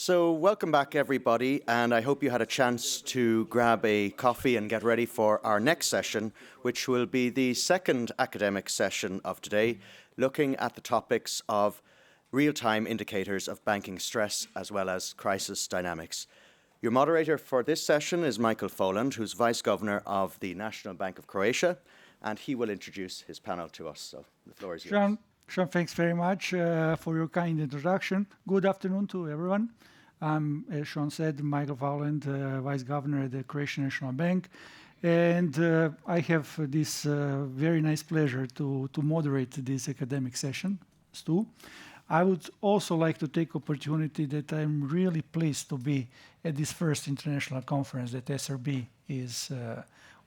So welcome back, everybody, and I hope you had a chance to grab a coffee and get ready for our next session, which will be the second academic session of today, looking at the topics of real-time indicators of banking stress as well as crisis dynamics. Your moderator for this session is Michael Faulend, who's Vice Governor of the National Bank of Croatia, and he will introduce his panel to us. So the floor is yours. Sean, thanks very much for your kind introduction. Good afternoon to everyone. I'm, as Sean said, Michael Faulend, Vice Governor at the Croatian National Bank. And I have this very nice pleasure to moderate this academic session too. I would also like to take opportunity that I'm really pleased to be at this first international conference that SRB is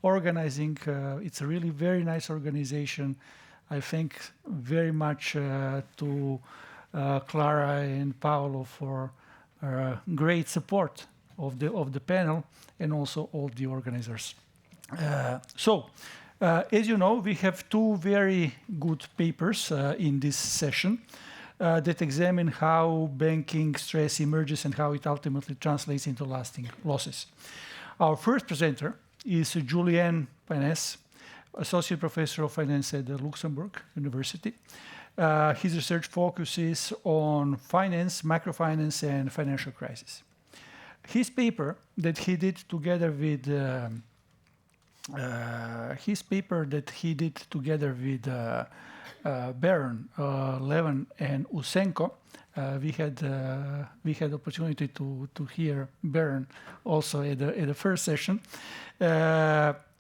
organizing. It's a really very nice organization. I thank very much to Clara and Paolo for great support of the panel and also all the organizers. As you know, we have two very good papers in this session that examine how banking stress emerges and how it ultimately translates into lasting losses. Our first presenter is Julien Pénasse, Associate Professor of Finance at the Luxembourg University. His research focuses on finance, macrofinance, and financial crisis. His paper that he did together with Baron, Levin, and Usenko. We had opportunity to hear Baron also at the first session.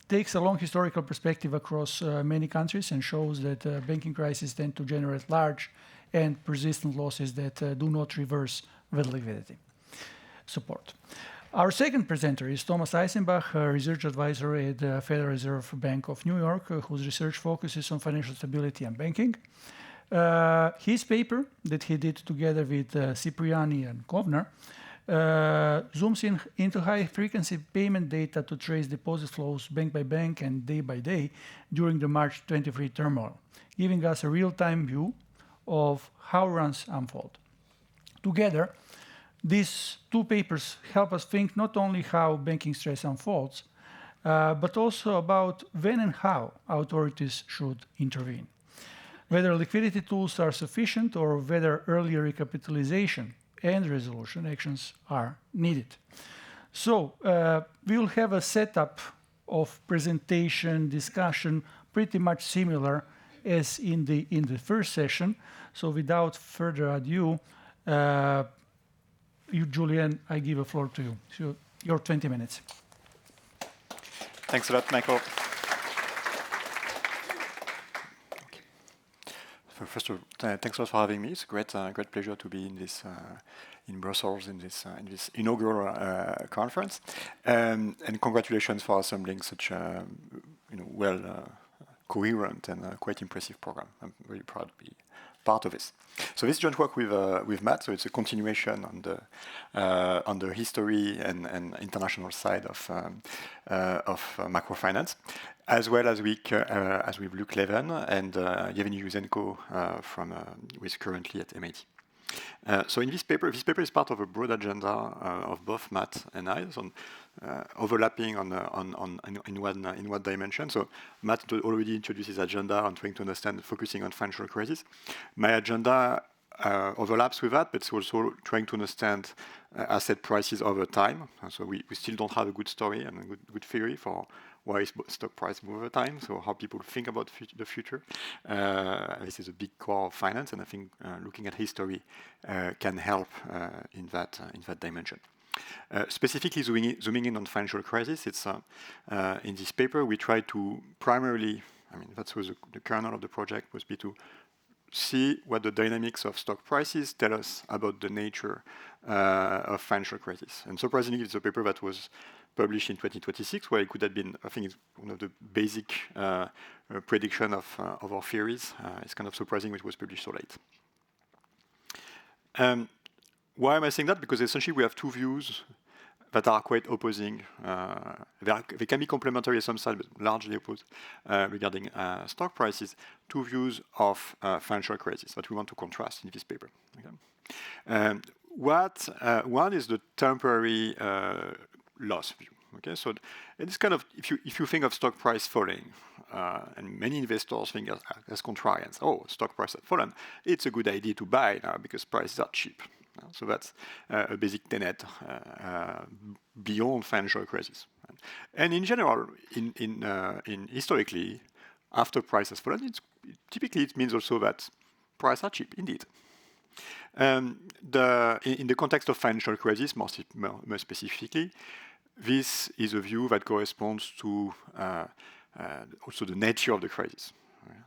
Takes a long historical perspective across many countries and shows that banking crises tend to generate large and persistent losses that do not reverse with liquidity support. Our second presenter is Thomas Eisenbach, a research advisor at the Federal Reserve Bank of New York, whose research focuses on financial stability and banking. His paper that he did together with Cipriani and Kovner zooms into high-frequency payment data to trace deposit flows bank by bank and day by day during the March 23 turmoil, giving us a real-time view of how runs unfold. Together, these two papers help us think not only how banking stress unfolds, but also about when and how authorities should intervene, whether liquidity tools are sufficient or whether earlier recapitalization and resolution actions are needed. So we will have a setup of presentation, discussion, pretty much similar as in the first session. So without further ado, Julien, I give the floor to you. So your 20 minutes. Thanks a lot, Michael. First of all, thanks a lot for having me. It's a great pleasure to be in this in Brussels in this inaugural conference, and congratulations for assembling such a coherent and quite impressive program. I'm really proud to be part of this. So this joint work with Matt, so it's a continuation on the history and international side of macrofinance, as well as with Luc Levin and Yevgeny Yuzenko who is currently at MIT. So in this paper is part of a broad agenda of both Matt and I, so overlapping in one dimension. So Matt already introduced his agenda on trying to understand, focusing on financial crisis. My agenda overlaps with that, but it's also trying to understand asset prices over time. So we still don't have a good story and a good theory for why stock price move over time, so how people think about the future. This is a big core of finance, and I think looking at history can help in that dimension. Specifically zooming in on financial crisis, it's in this paper we try to primarily, that was the kernel of the project, was to see what the dynamics of stock prices tell us about the nature of financial crisis. And surprisingly, it's a paper that was published in 2026, where it could have been, I think it's one of the basic prediction of our theories. It's kind of surprising it was published so late. Why am I saying that? Because essentially we have two views that are quite opposing. They can be complementary on some side, but largely opposed regarding stock prices. Two views of financial crisis that we want to contrast in this paper. Okay? one is the temporary loss view. Okay, so it's kind of if you think of stock price falling, and many investors think as contrarians, oh, stock price has fallen, it's a good idea to buy now because prices are cheap. So that's a basic tenet beyond financial crisis. And in general, in historically, after price has fallen, typically it means also that prices are cheap indeed. In the context of financial crisis, more specifically, this is a view that corresponds to also the nature of the crisis.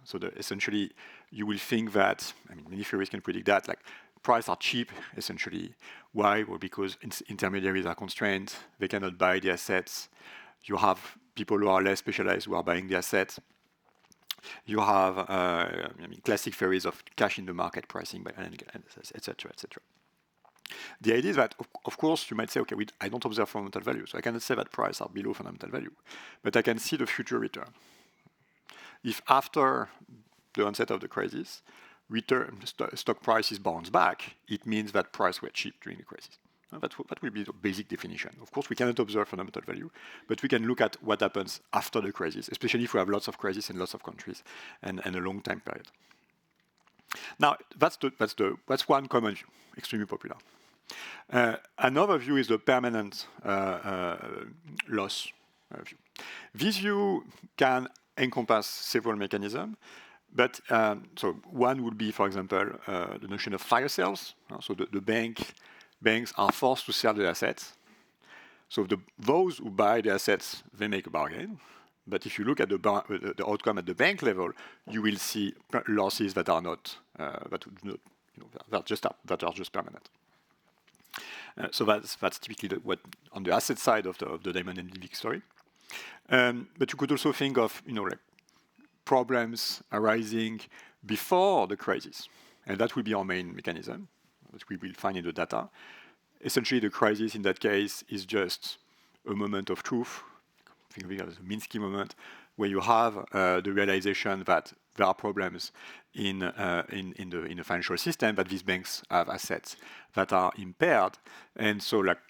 So essentially, you will think that, I mean, many theories can predict that, like prices are cheap, essentially. Why? Well, because intermediaries are constrained, they cannot buy the assets. You have people who are less specialized who are buying the assets. You have classic theories of cash in the market pricing, etc., etc. The idea is that, of course, you might say, okay, I don't observe fundamental value, so I cannot say that prices are below fundamental value, but I can see the future return. If after the onset of the crisis, stock prices bounce back, it means that prices were cheap during the crisis. That will be the basic definition. Of course, we cannot observe fundamental value, but we can look at what happens after the crisis, especially if we have lots of crises in lots of countries and a long time period. Now, that's one common view, extremely popular. Another view is the permanent loss view. This view can encompass several mechanisms, but so one would be, for example, the notion of fire sales. So the banks are forced to sell the assets. So those who buy the assets, they make a bargain. But if you look at the outcome at the bank level, you will see losses that are not that are just permanent. So that's typically what on the asset side of the Diamond and Levick story. But you could also think of like problems arising before the crisis, and that will be our main mechanism that we will find in the data. Essentially, the crisis in that case is just a moment of truth. Think of it as a Minsky moment, where you have the realization that there are problems in the financial system, that these banks have assets that are impaired, and so like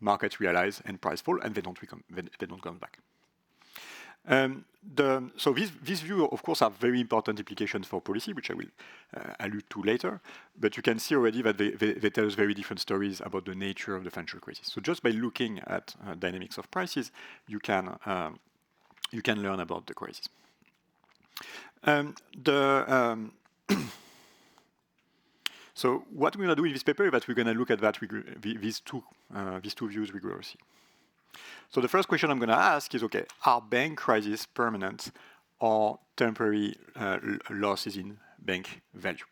markets realize and price fall, and they don't come back. So this view, of course, have very important implications for policy, which I will allude to later. But you can see already that they tell us very different stories about the nature of the financial crisis. So just by looking at dynamics of prices, you can learn about the crisis. So what we're going to do in this paper is that we're going to look at these two views rigorously. So the first question I'm going to ask is, okay, are bank crises permanent or temporary losses in bank value?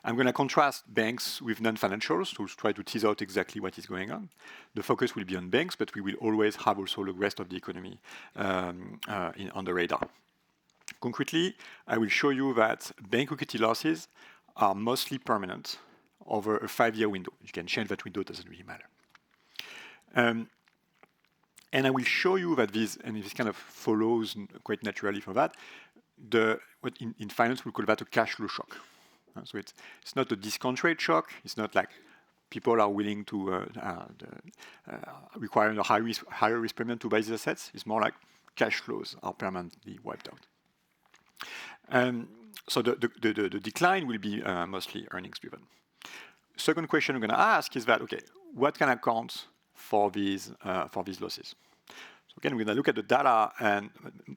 I'm going to contrast banks with non-financials to try to tease out exactly what is going on. The focus will be on banks, but we will always have also the rest of the economy on the radar. Concretely, I will show you that bank equity losses are mostly permanent over a 5-year window. You can change that window, it doesn't really matter. And I will show you that this kind of follows quite naturally from that, what in finance we call that a cash flow shock. So it's not a discount rate shock. It's not like people are willing to require a higher risk premium to buy these assets. It's more like cash flows are permanently wiped out. So the decline will be mostly earnings driven. Second question I'm going to ask is that, okay, what can account for these losses? So again, we're going to look at the data, and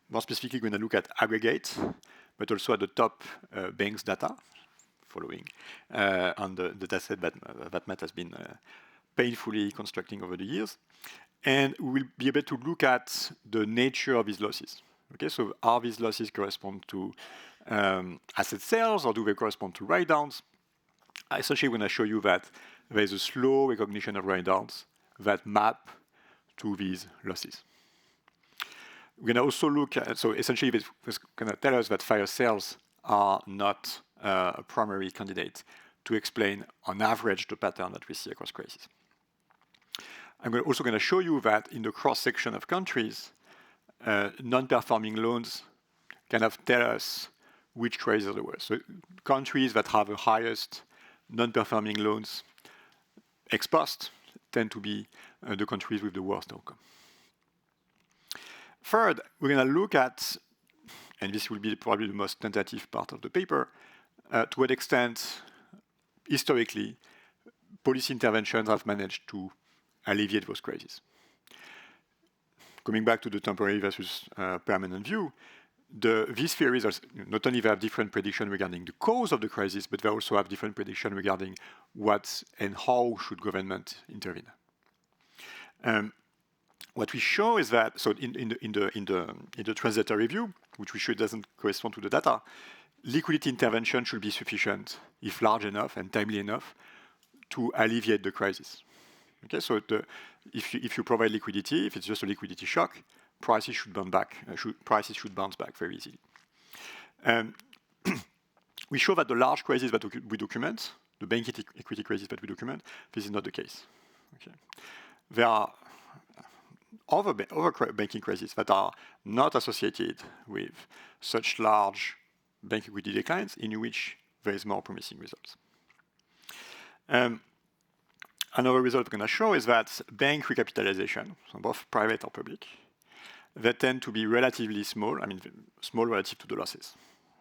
more specifically, we're going to look at aggregate, but also at the top banks data, following on the dataset that Matt has been painfully constructing over the years. And we'll be able to look at the nature of these losses. Okay, so are these losses correspond to asset sales, or do they correspond to write-downs? Essentially, I'm going to show you that there is a slow recognition of write-downs that map to these losses. We're going to also look at, so essentially it's going to tell us that fire sales are not a primary candidate to explain on average the pattern that we see across crises. I'm also going to show you that in the cross-section of countries, non-performing loans kind of tell us which crises are the worst. So countries that have the highest non-performing loans ex post, tend to be the countries with the worst outcome. Third, we're going to look at, and this will be probably the most tentative part of the paper, to what extent, historically, policy interventions have managed to alleviate those crises. Coming back to the temporary versus permanent view, these theories are not only they have different prediction regarding the cause of the crisis, but they also have different prediction regarding what and how should government intervene. What we show is that, so in the transitory view, which we show doesn't correspond to the data, liquidity intervention should be sufficient, if large enough and timely enough, to alleviate the crisis. Okay, so if you provide liquidity, if it's just a liquidity shock, prices should bounce back very easily. We show that the large crisis that we document, the bank equity crisis that we document, this is not the case. Okay. There are other banking crises that are not associated with such large bank equity declines in which there is more promising results. Another result we're going to show is that bank recapitalization, so both private or public, they tend to be relatively small, small relative to the losses.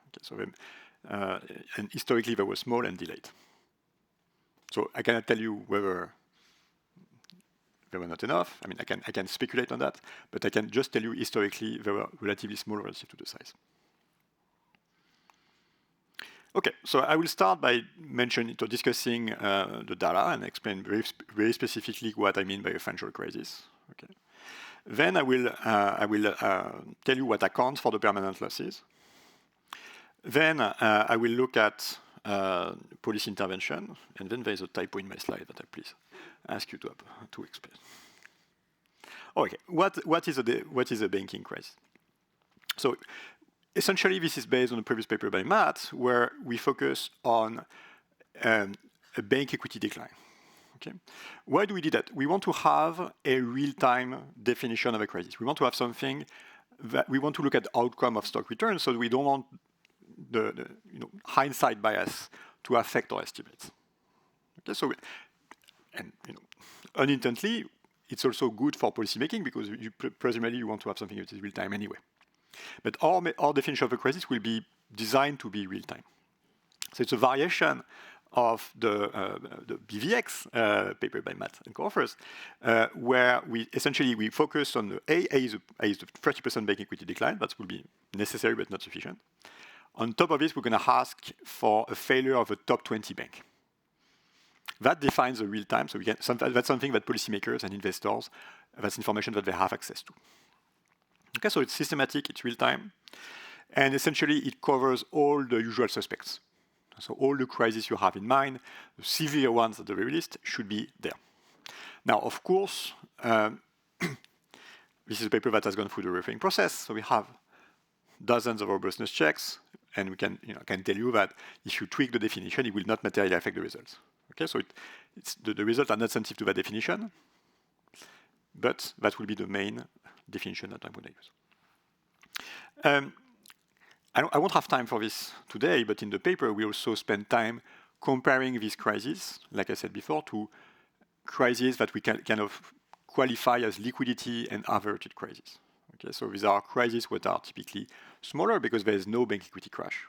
Okay, so and historically they were small and delayed. So I cannot tell you whether they were not enough. I can speculate on that, but I can just tell you historically they were relatively small relative to the size. Okay, so I will start by discussing the data and explain very specifically what I mean by a financial crisis. Okay. Then I will tell you what accounts for the permanent losses. Then I will look at policy intervention, and then there is a typo in my slide that I please ask you to explain. Okay, what is a banking crisis? So essentially, this is based on a previous paper by Matt, where we focus on a bank equity decline. Okay. Why do we do that? We want to have a real-time definition of a crisis. We want to have something that we want to look at the outcome of stock returns, so we don't want the hindsight bias to affect our estimates. Okay, so unintentionally, it's also good for policymaking because presumably you want to have something that is real-time anyway. But our definition of a crisis will be designed to be real-time. So it's a variation of the BVX paper by Matt and co-authors, where we focus on the A is the 30% bank equity decline. That will be necessary but not sufficient. On top of this, we're going to ask for a failure of a top 20 bank. That defines the real time. So that's something that policymakers and investors, that's information that they have access to. Okay, so it's systematic, it's real time, and essentially it covers all the usual suspects. So all the crises you have in mind, the severe ones at the very least, should be there. Now, of course, this is a paper that has gone through the referring process. So we have dozens of robustness checks, and we can tell you that if you tweak the definition, it will not materially affect the results. Okay, so the results are not sensitive to that definition, but that will be the main definition that I'm going to use. I won't have time for this today, but in the paper we also spend time comparing these crises, like I said before, to crises that we can kind of qualify as liquidity and averted crises. Okay, so these are crises that are typically smaller because there is no bank equity crash.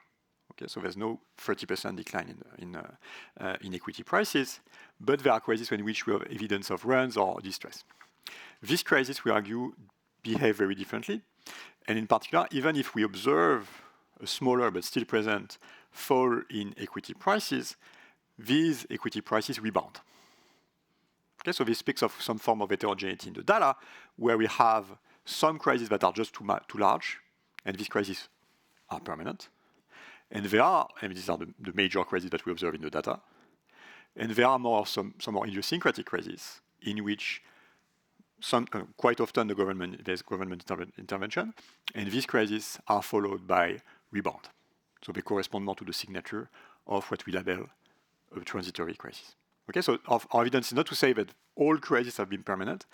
Okay, so there's no 30% decline in equity prices, but there are crises in which we have evidence of runs or distress. These crises, we argue, behave very differently, and in particular, even if we observe a smaller but still present fall in equity prices, these equity prices rebound. Okay, so this speaks of some form of heterogeneity in the data, where we have some crises that are just too large, and these crises are permanent. And these are the major crises that we observe in the data. And there are some more idiosyncratic crises in which quite often there's government intervention, and these crises are followed by rebound. So they correspond more to the signature of what we label a transitory crisis. Okay, so our evidence is not to say that all crises have been permanent,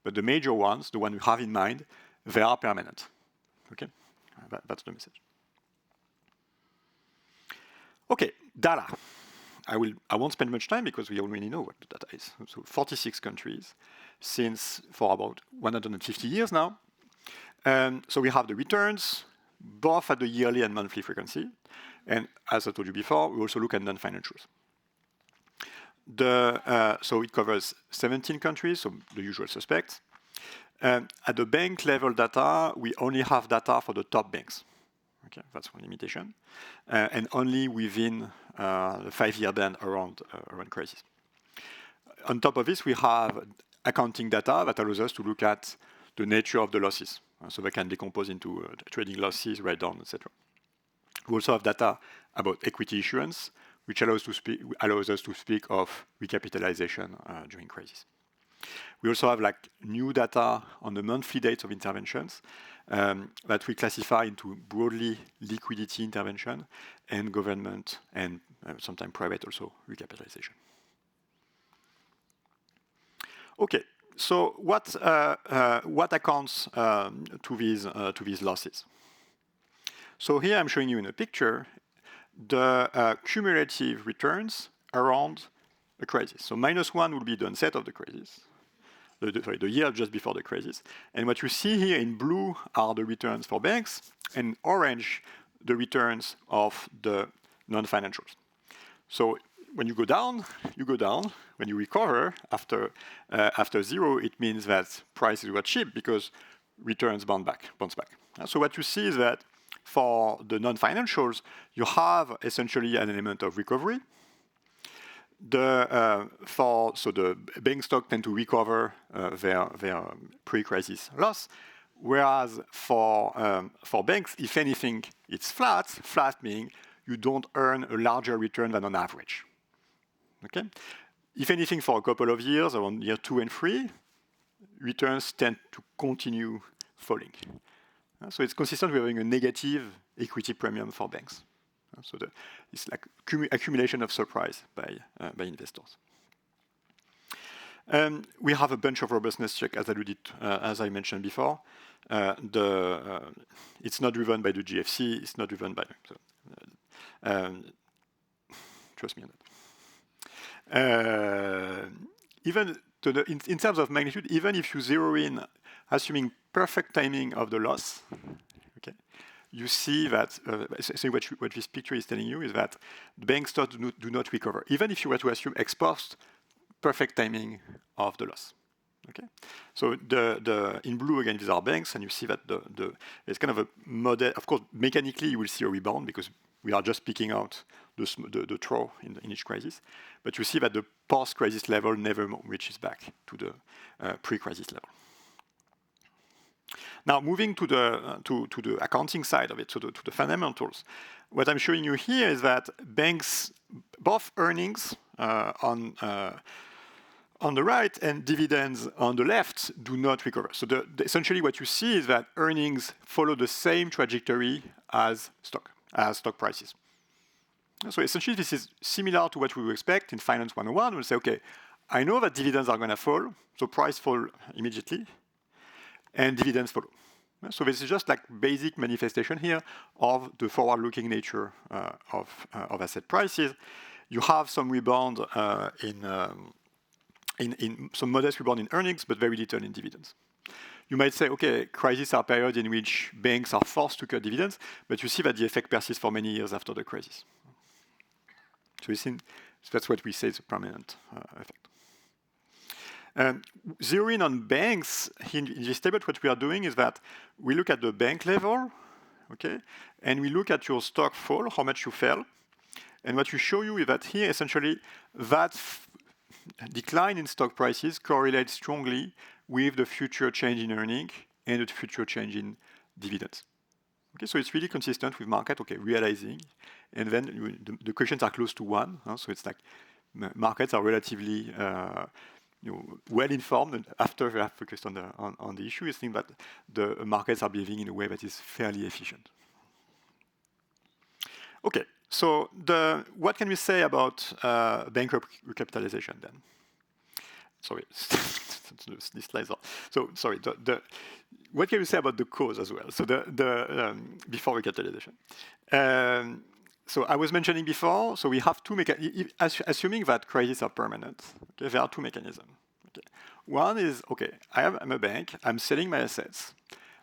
but the major ones, the one we have in mind, they are permanent. Okay, that's the message. Okay, data. I won't spend much time because we already know what the data is. So 46 countries for about 150 years now. So we have the returns, both at the yearly and monthly frequency. And as I told you before, we also look at non-financials. So it covers 17 countries, so the usual suspects. At the bank level data, we only have data for the top banks. Okay, that's one limitation. And only within the 5-year band around crisis. On top of this, we have accounting data that allows us to look at the nature of the losses. So they can decompose into trading losses, write-down, etc. We also have data about equity issuance, which allows us to speak of recapitalization during crisis. We also have new data on the monthly dates of interventions that we classify into broadly liquidity intervention and government and sometimes private also recapitalization. Okay, so what accounts to these losses? So here I'm showing you in a picture the cumulative returns around a crisis. So -1 will be the onset of the crisis, the year just before the crisis. And what you see here in blue are the returns for banks, and orange, the returns of the non-financials. So when you go down, you go down. When you recover after 0, it means that prices were cheap because returns bounce back. So what you see is that for the non-financials, you have essentially an element of recovery. So the bank stock tend to recover their pre-crisis loss, whereas for banks, if anything, it's flat. Flat meaning you don't earn a larger return than on average. Okay. If anything, for a couple of years, around year 2 and 3, returns tend to continue falling. So it's consistent with having a negative equity premium for banks. So it's like accumulation of surprise by investors. We have a bunch of robustness checks, as I mentioned before. It's not driven by the GFC. It's not driven by. Trust me on that. Even in terms of magnitude, even if you zero in, assuming perfect timing of the loss, okay, you see that so what this picture is telling you is that bank stocks do not recover, even if you were to assume ex post perfect timing of the loss. Okay, so in blue again these are banks, and you see that it's kind of a model. Of course, mechanically you will see a rebound because we are just picking out the trough in each crisis, but you see that the post-crisis level never reaches back to the pre-crisis level. Now, moving to the accounting side of it, to the fundamentals, what I'm showing you here is that banks, both earnings on the right and dividends on the left, do not recover. So essentially what you see is that earnings follow the same trajectory as stock prices. So essentially this is similar to what we would expect in Finance 101. We'll say, okay, I know that dividends are going to fall, so price fall immediately, and dividends follow. So this is just like basic manifestation here of the forward-looking nature of asset prices. You have some rebound in some modest rebound in earnings, but very little in dividends. You might say, okay, crises are periods in which banks are forced to cut dividends, but you see that the effect persists for many years after the crisis. So that's what we say is a permanent effect. Zeroing on banks, in this table, what we are doing is that we look at the bank level, okay, and we look at your stock fall, how much you fell, and what we show you is that here, essentially, that decline in stock prices correlates strongly with the future change in earning and the future change in dividends. Okay, so it's really consistent with market, okay, realizing, and then the questions are close to 1, so it's like markets are relatively well informed, and after they have focused on the issue, you think that the markets are behaving in a way that is fairly efficient. Okay, so what can we say about bank recapitalization then? Sorry, these slides are. So sorry. What can we say about the cause as well? So before recapitalization, So I was mentioning before, so we have two mechanisms, assuming that crises are permanent. Okay, there are two mechanisms. Okay. One is, okay, I'm a bank, I'm selling my assets.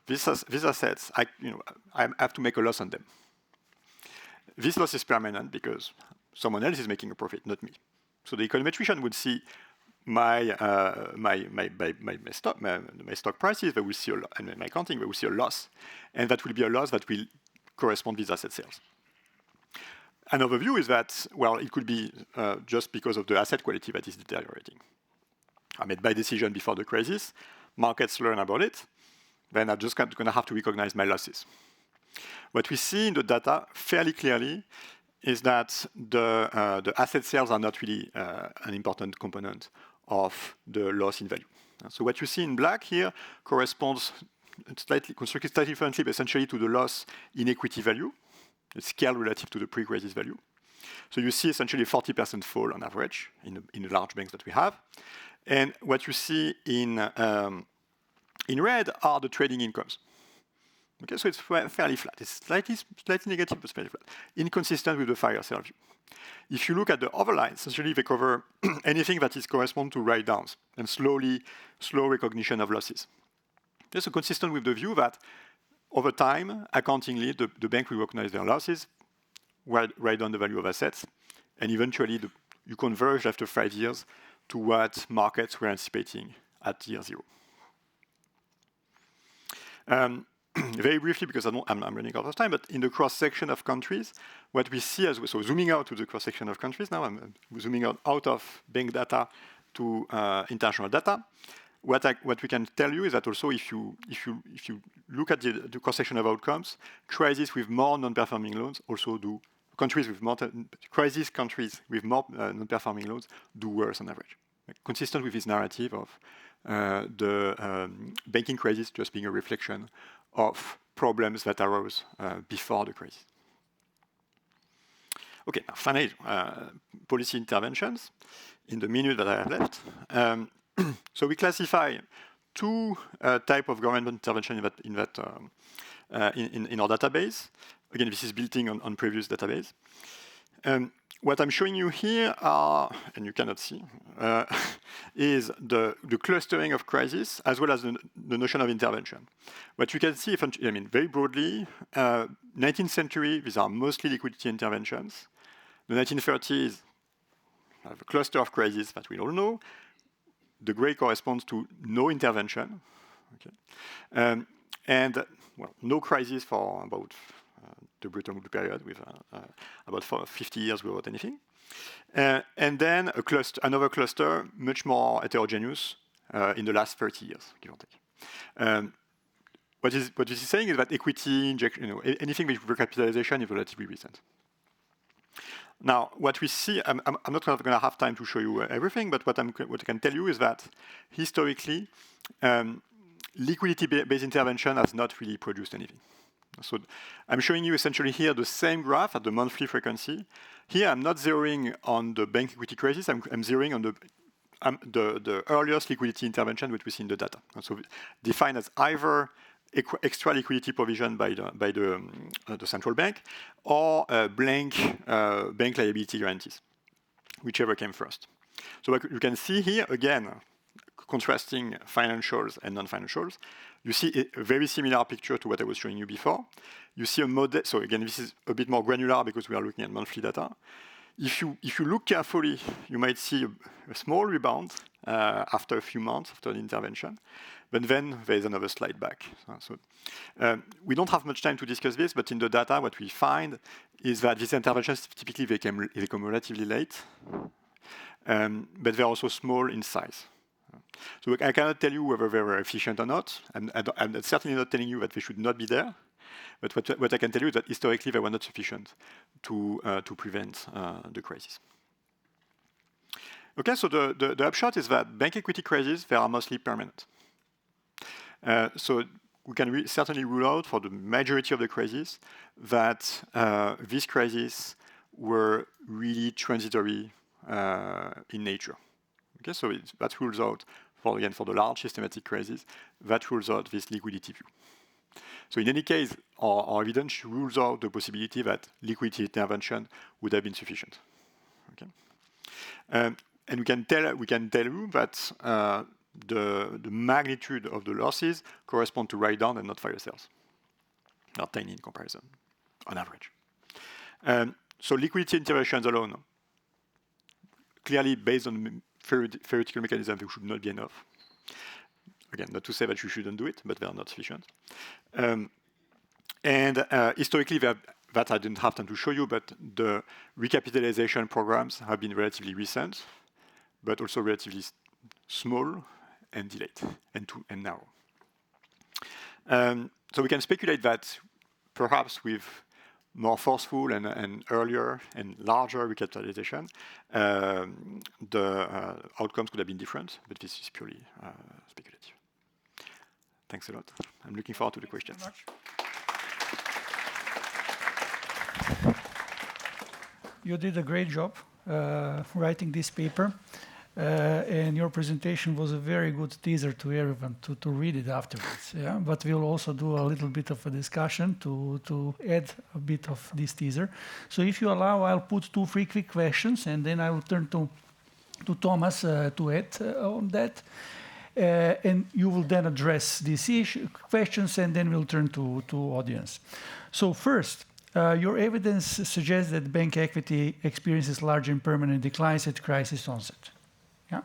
These assets, I have to make a loss on them. This loss is permanent because someone else is making a profit, not me. So the econometrician would see my stock prices, they will see and my accounting, they will see a loss. And that will be a loss that will correspond with asset sales. Another view is that, well, it could be just because of the asset quality that is deteriorating. I made my decision before the crisis, markets learn about it, then I'm just going to have to recognize my losses. What we see in the data fairly clearly is that the asset sales are not really an important component of the loss in value. So what you see in black here corresponds constructed slightly differently, but essentially to the loss in equity value. It's scale relative to the pre-crisis value. So you see essentially a 40% fall on average in the large banks that we have. And what you see in red are the trading incomes. Okay, so it's fairly flat. It's slightly negative, but fairly flat. Inconsistent with the fire sale view. If you look at the other lines, essentially they cover anything that is correspond to write-downs and slow recognition of losses. This is consistent with the view that over time, accountingly, the bank will recognize their losses, write down the value of assets, and eventually you converge after 5 years to what markets were anticipating at year 0. Very briefly, because I'm running out of time, but in the cross-section of countries, what we see as so zooming out to the cross-section of countries now, I'm zooming out of bank data to international data. What we can tell you is that also if you look at the cross-section of outcomes, crises with more non-performing loans also do countries with more non-performing loans do worse on average. Consistent with this narrative of the banking crisis just being a reflection of problems that arose before the crisis. Okay, now finally, policy interventions in the minute that I have left. So we classify two types of government intervention in our database. Again, this is building on previous database. What I'm showing you here are, and you cannot see, is the clustering of crisis as well as the notion of intervention. What you can see, very broadly, 19th century, these are mostly liquidity interventions. The 1930s have a cluster of crises that we all know. The gray corresponds to no intervention, okay. No crisis for about the Bretton Woods period, with about 50 years without anything. And then another cluster, much more heterogeneous, in the last 30 years, give or take. What this is saying is that equity injection, anything with recapitalization is relatively recent. Now, what we see, I'm not going to have time to show you everything, but what I can tell you is that historically, liquidity-based intervention has not really produced anything. So I'm showing you essentially here the same graph at the monthly frequency. Here, I'm not zeroing on the bank equity crisis. I'm zeroing on the earliest liquidity intervention which we see in the data. And so defined as either extra liquidity provision by the central bank or blank bank liability guarantees, whichever came first. So what you can see here, again, contrasting financials and non-financials, you see a very similar picture to what I was showing you before. You see a model. So again, this is a bit more granular because we are looking at monthly data. If you look carefully, you might see a small rebound after a few months after the intervention, but then there's another slide back. So we don't have much time to discuss this, but in the data, what we find is that these interventions typically they come relatively late, but they're also small in size. So I cannot tell you whether they were efficient or not. I'm certainly not telling you that they should not be there. But what I can tell you is that historically they were not sufficient to prevent the crisis. Okay, so the upshot is that bank equity crises, they are mostly permanent. So we can certainly rule out for the majority of the crises that these crises were really transitory in nature. Okay, so that rules out, for the large systematic crises, that rules out this liquidity view. So in any case, our evidence rules out the possibility that liquidity intervention would have been sufficient. Okay, and we can tell you that the magnitude of the losses correspond to write-down and not fire sales. Not tiny in comparison, on average. So liquidity interventions alone, clearly based on theoretical mechanism, they should not be enough. Again, not to say that you shouldn't do it, but they are not sufficient. Historically, that I didn't have time to show you, but the recapitalization programs have been relatively recent, but also relatively small and delayed and narrow. So we can speculate that perhaps with more forceful and earlier and larger recapitalization, the outcomes could have been different, but this is purely speculative. Thanks a lot. I'm looking forward to the questions. You did a great job writing this paper, and your presentation was a very good teaser to everyone to read it afterwards. Yeah? But we'll also do a little bit of a discussion to add a bit of this teaser. So if you allow, I'll put 2-3 quick questions, and then I will turn to Thomas to add on that. And you will then address these questions, and then we'll turn to audience. So first, your evidence suggests that bank equity experiences large and permanent declines at crisis onset. Yeah?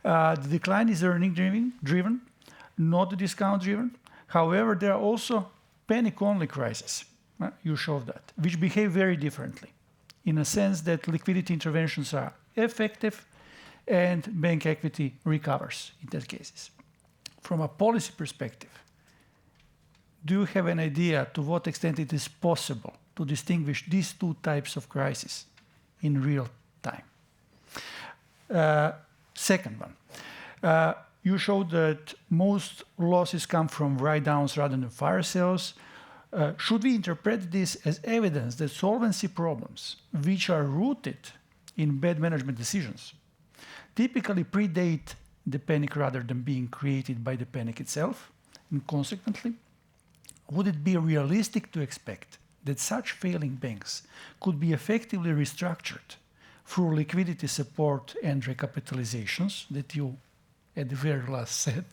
The decline is earning-driven, not discount-driven. However, there are also panic-only crises, you showed that, which behave very differently, in a sense that liquidity interventions are effective and bank equity recovers in those cases. From a policy perspective, do you have an idea to what extent it is possible to distinguish these two types of crises in real time? Second one, you showed that most losses come from write-downs rather than fire sales. Should we interpret this as evidence that solvency problems, which are rooted in bad management decisions, typically predate the panic rather than being created by the panic itself? And consequently, would it be realistic to expect that such failing banks could be effectively restructured through liquidity support and recapitalizations that you at the very last said,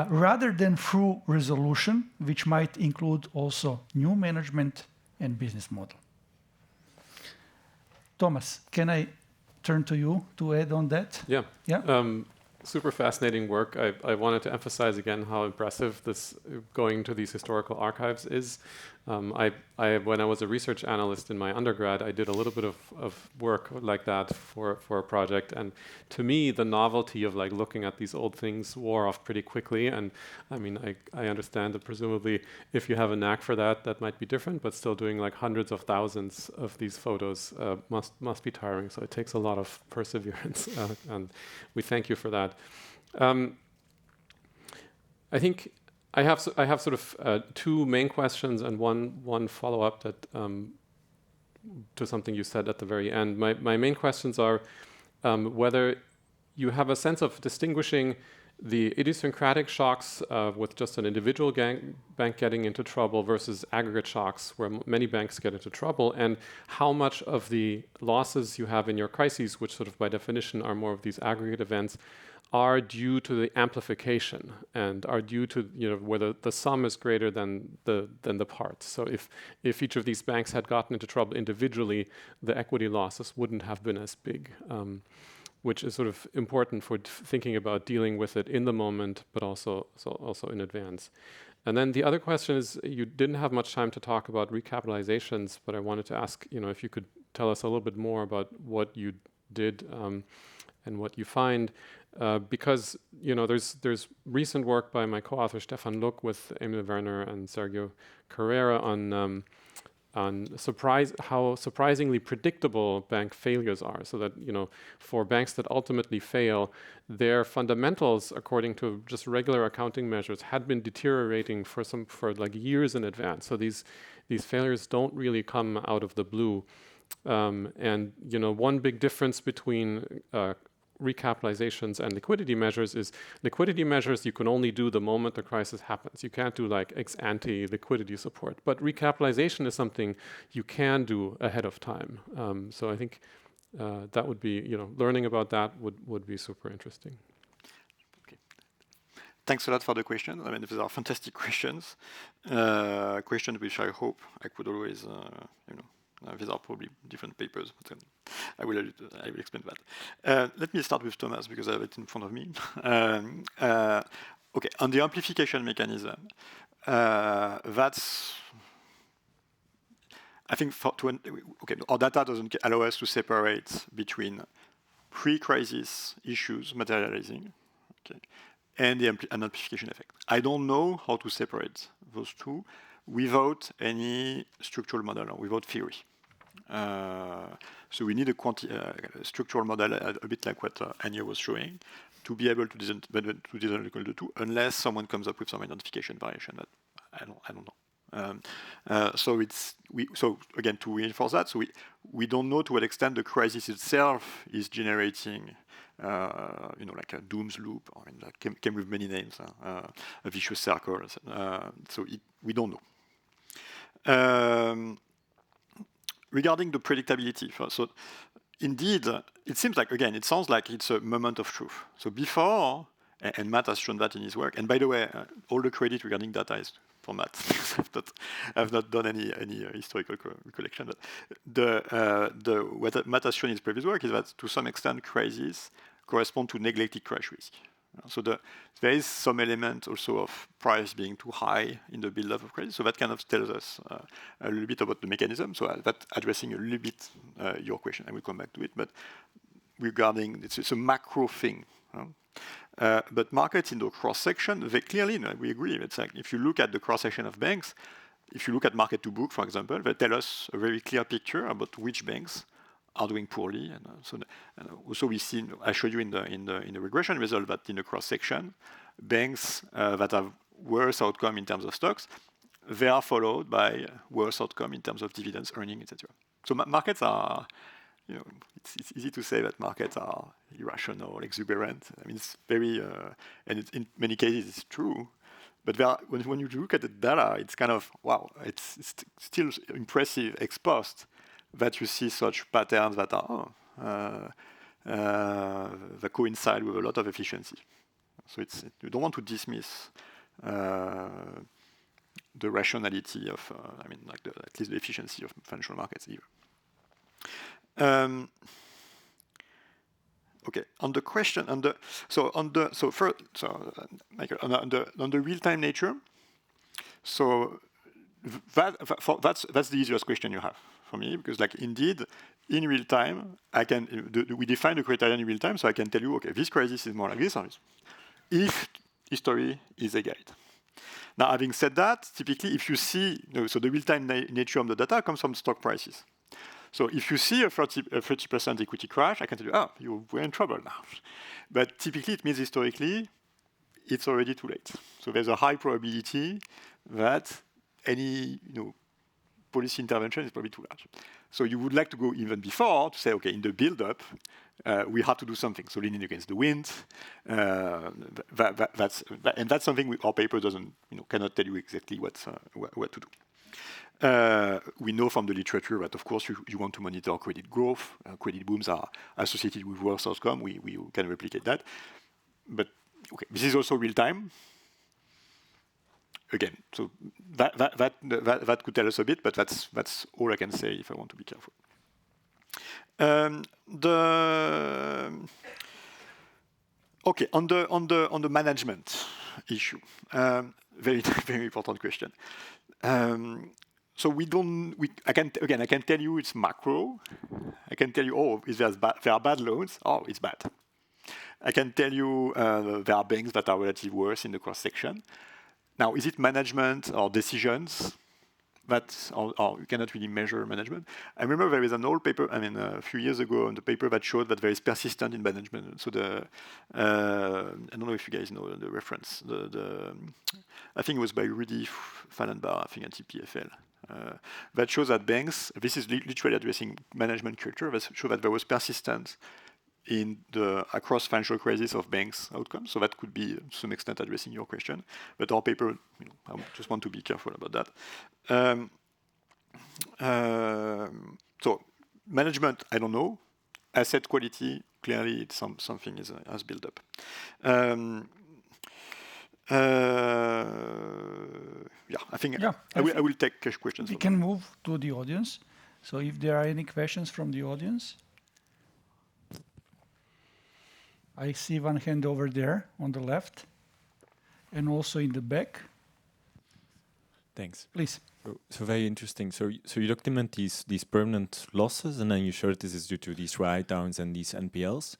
rather than through resolution, which might include also new management and business model? Thomas, can I turn to you to add on that? Yeah. Yeah. Super fascinating work. I wanted to emphasize again how impressive this going to these historical archives is. When I was a research analyst in my undergrad, I did a little bit of work like that for a project, and to me the novelty of like looking at these old things wore off pretty quickly. And I mean, I understand that presumably if you have a knack for that, that might be different, but still doing like hundreds of thousands of these photos must be tiring. So it takes a lot of perseverance, and we thank you for that. I think I have sort of two main questions and one follow-up that to something you said at the very end. My main questions are whether you have a sense of distinguishing the idiosyncratic shocks with just an individual bank getting into trouble versus aggregate shocks where many banks get into trouble, and how much of the losses you have in your crises, which sort of by definition are more of these aggregate events, are due to the amplification and are due to whether the sum is greater than the parts. So if each of these banks had gotten into trouble individually, the equity losses wouldn't have been as big, which is sort of important for thinking about dealing with it in the moment, but also in advance. And then the other question is, you didn't have much time to talk about recapitalizations, but I wanted to ask, if you could tell us a little bit more about what you did and what you find. Because there's recent work by my co-author Stefan Luck with Emil Werner and Sergio Carrera on how surprisingly predictable bank failures are. So that for banks that ultimately fail, their fundamentals, according to just regular accounting measures, had been deteriorating for like years in advance. So these failures don't really come out of the blue. And one big difference between recapitalizations and liquidity measures is liquidity measures you can only do the moment the crisis happens. You can't do like ex-ante liquidity support. But recapitalization is something you can do ahead of time. So I think that would be, learning about that would be super interesting. Okay. Thanks a lot for the questions. I mean, these are fantastic questions. Questions which I hope I could always, these are probably different papers, but I will explain that. Let me start with Thomas because I have it in front of me. Okay, on the amplification mechanism, that's, I think, our data doesn't allow us to separate between pre-crisis issues materializing, okay, and an amplification effect. I don't know how to separate those two without any structural model or without theory. So we need a structural model, a bit like what Anya was showing, to be able to design the two, unless someone comes up with some identification variation that I don't know. So again, to reinforce that, so we don't know to what extent the crisis itself is generating, like a dooms loop, or that came with many names, a vicious circle. We don't know. Regarding the predictability, so indeed, it seems like, again, it sounds like it's a moment of truth. So before, and Matt has shown that in his work, and by the way, all the credit regarding data is for Matt, because I've not done any historical recollection. But what Matt has shown in his previous work is that to some extent, crises correspond to neglected crash risk. So there is some element also of price being too high in the build-up of credit. So that kind of tells us a little bit about the mechanism. So that addressing a little bit your question, I will come back to it. But regarding, it's a macro thing. But markets in the cross-section, they clearly, we agree. It's like if you look at the cross-section of banks, if you look at market to book, for example, they tell us a very clear picture about which banks are doing poorly, and also we see. I showed you in the regression result that in the cross section, banks that have worse outcome in terms of stocks, they are followed by worse outcome in terms of dividends, earning, etc. So markets are, it's easy to say that markets are irrational, exuberant. I mean, it's very, and in many cases it's true. But when you look at the data, it's kind of wow. It's still impressive ex post that you see such patterns that are that coincide with a lot of efficiency. So you don't want to dismiss the rationality of, at least the efficiency of financial markets either. Okay, on the question, Michael, on the real-time nature. So that's the easiest question you have for me, because indeed in real time we define the criteria in real time, so I can tell you, okay, this crisis is more like this or this, if history is a guide. Now, having said that, typically if you see, so the real-time nature of the data comes from stock prices. So if you see a 30% equity crash, I can tell you, we're in trouble now. But typically it means historically it's already too late. So there's a high probability that any policy intervention is probably too large. So you would like to go even before to say, okay, in the build-up, we have to do something. So leaning against the wind, that's something our paper doesn't, cannot tell you exactly what to do. We know from the literature that, of course, you want to monitor credit growth. Credit booms are associated with worse outcome. We can replicate that. But okay, this is also real time. Again, so that could tell us a bit, but that's all I can say if I want to be careful. Okay, on the management issue, very very important question. So I can tell you it's macro. I can tell you, there are bad loans. Oh, it's bad. I can tell you there are banks that are relatively worse in the cross section. Now, is it management or decisions that or you cannot really measure management? I remember there is an old paper, a few years ago, on the paper that showed that there is persistent in management. So I don't know if you guys know the reference. I think it was by Rudy Fallenbach, I think at TPFL. That shows that banks, this is literally addressing management culture, that show that there was persistent in the across financial crisis of banks outcomes. So that could be, to some extent, addressing your question. But our paper, I just want to be careful about that. So management, I don't know. Asset quality, clearly, it's something has built up. I think I will take questions. We can move to the audience. So if there are any questions from the audience. I see one hand over there on the left and also in the back. Thanks. Please. So very interesting. So you document these permanent losses, and then you show that this is due to these write-downs and these NPLs.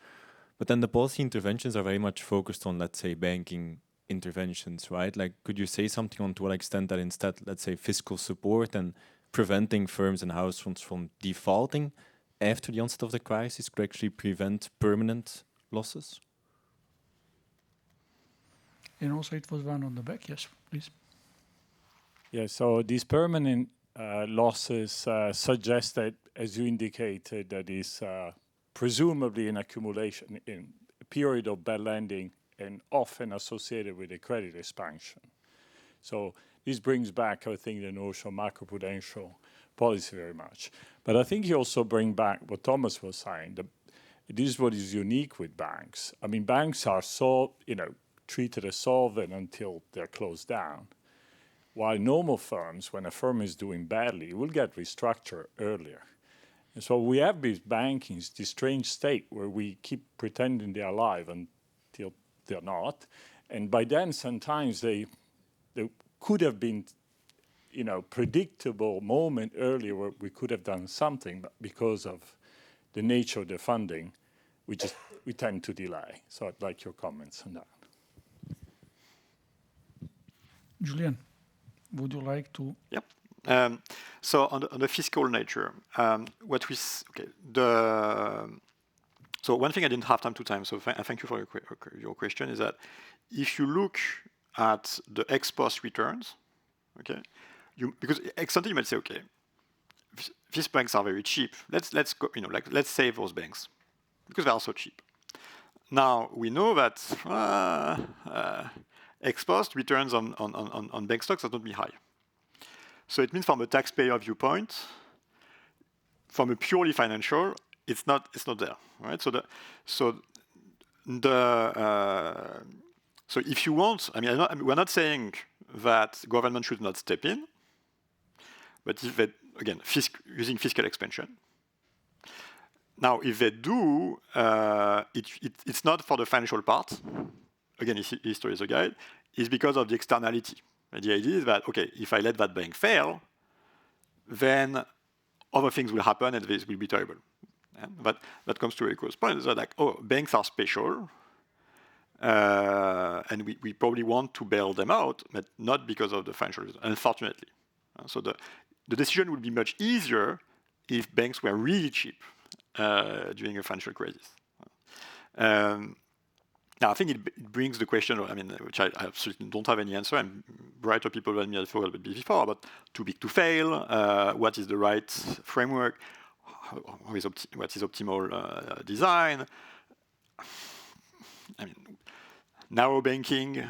But then the policy interventions are very much focused on, let's say, banking interventions, right? Like, could you say something on to what extent that instead, let's say, fiscal support and preventing firms and households from defaulting after the onset of the crisis could actually prevent permanent losses? And also it was one on the back. Yes, please. Yeah, so these permanent losses suggest that, as you indicated, that is presumably an accumulation in a period of bad lending and often associated with a credit expansion. So this brings back, I think, the notion of macroprudential policy very much. But I think you also bring back what Thomas was saying. This is what is unique with banks. I mean, banks are treated as solvent until they're closed down. While normal firms, when a firm is doing badly, will get restructured earlier. And so we have these bankings, this strange state where we keep pretending they're alive until they're not. And by then, sometimes they could have been, predictable moment earlier where we could have done something, but because of the nature of the funding, we tend to delay. So I'd like your comments on that. Julien, would you like to? Yep. So on the fiscal nature, so one thing I didn't have time to time, so thank you for your question, is that if you look at the ex post returns, okay, because ex ante you might say, okay, these banks are very cheap. Let's go, let's save those banks because they are so cheap. Now we know that ex post returns on bank stocks are not be high. So it means from a taxpayer viewpoint, from a purely financial, it's not there, right? So if you want, we're not saying that government should not step in, but if they, again, using fiscal expansion. Now, if they do, it's not for the financial part. Again, history is a guide. It's because of the externality. And the idea is that, okay, if I let that bank fail, then other things will happen and this will be terrible. But that comes to Rico's point. It's like, banks are special, and we probably want to bail them out, but not because of the financial reason, unfortunately. So the decision would be much easier if banks were really cheap during a financial crisis. Now, I think it brings the question, which I absolutely don't have any answer, and brighter people than me have thought about before, about too big to fail, what is the right framework, what is optimal design. Narrow banking,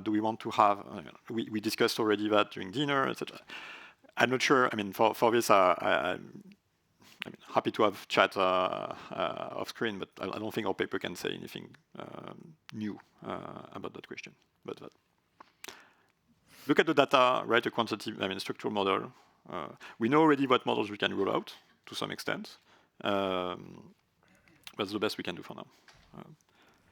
do we want to have, we discussed already that during dinner, etc. I'm not sure, for this, I'm happy to have chat off screen, but I don't think our paper can say anything new about that question. But look at the data, write a quantitative, structural model. We know already what models we can roll out to some extent. That's the best we can do for now.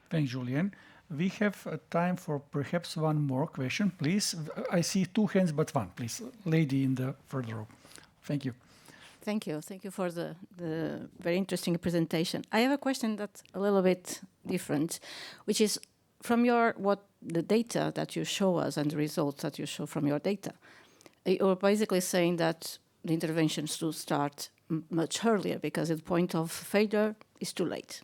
Thanks, Julien. We have time for perhaps one more question, please. I see two hands, but one, please. Lady in the further row. Thank you. Thank you. Thank you for the very interesting presentation. I have a question that's a little bit different, which is from the data that you show us and the results that you show from your data. You're basically saying that the interventions should start much earlier because the point of failure is too late.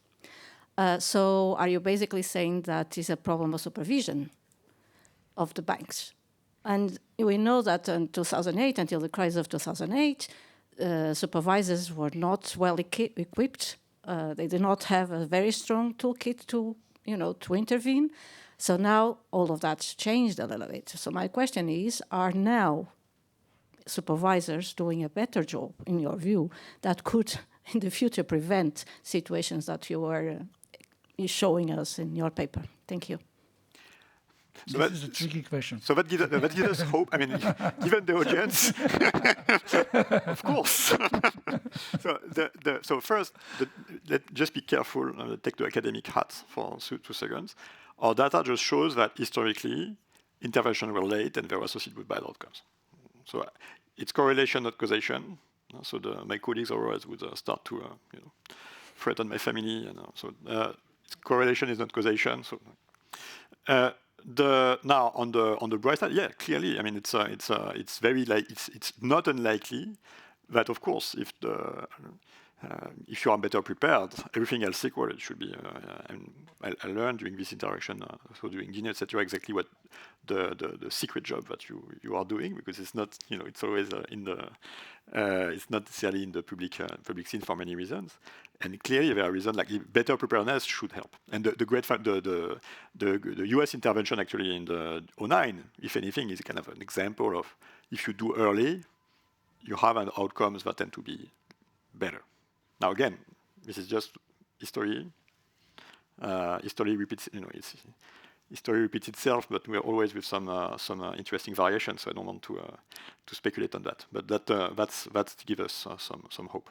So are you basically saying that it's a problem of supervision of the banks? And we know that in 2008, until the crisis of 2008, supervisors were not well equipped they did not have a very strong toolkit to intervene. So now all of that's changed a little bit. So my question is, are now supervisors doing a better job, in your view, that could in the future prevent situations that you were showing us in your paper? Thank you. So this is a tricky question. So that gives us hope. I mean, given the audience, of course. So first, let's just be careful. Take the academic hat for 2 seconds. Our data just shows that historically, interventions were late and they were associated with bad outcomes. So it's correlation, not causation. So my colleagues always would start to threaten my family, correlation is not causation. So now on the bright side, yeah, clearly, I mean it's very it's not unlikely that, of course, if you are better prepared, everything else equal, it should be. And I learned during this interaction, so doing dinner, etc., exactly what the secret job that you are doing, because it's not, it's always it's not necessarily in the public scene for many reasons. And clearly there are reasons like better preparedness should help. And the great fact, the US intervention actually in the 2009, if anything, is kind of an example of if you do early, you have an outcomes that tend to be better. Now again, this is just history. History repeats, history repeats itself, but we're always with some interesting variations. So I don't want to speculate on that. But that's to give us some hope.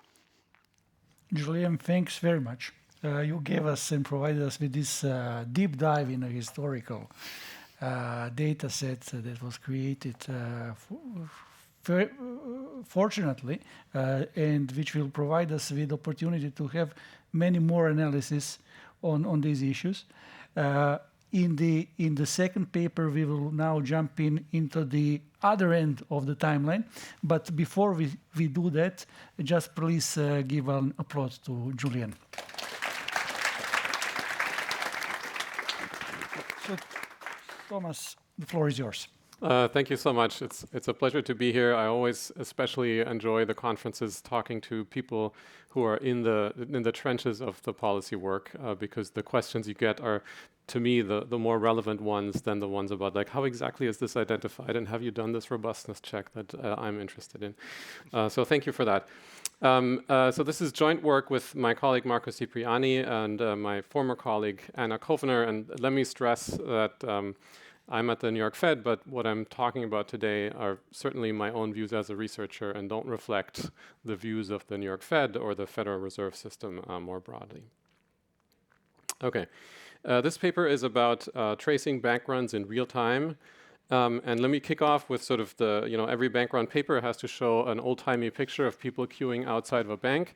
Julien, thanks very much. You gave us and provided us with this deep dive in a historical data set that was created fortunately, and which will provide us with opportunity to have many more analysis on these issues. In the second paper, we will now jump into the other end of the timeline. But before we do that, just please give an applause to Julien. So, Thomas, the floor is yours. Thank you so much. It's a pleasure to be here. I always especially enjoy the conferences talking to people who are in the trenches of the policy work, because the questions you get are, to me, the more relevant ones than the ones about like how exactly is this identified and have you done this robustness check that I'm interested in. So thank you for that. So this is joint work with my colleague Marco Cipriani and my former colleague Anna Kovner, and let me stress that I'm at the New York Fed, but what I'm talking about today are certainly my own views as a researcher and don't reflect the views of the New York Fed or the Federal Reserve System more broadly. Okay, this paper is about tracing bank runs in real time. And let me kick off with sort of every bank run paper has to show an old-timey picture of people queuing outside of a bank.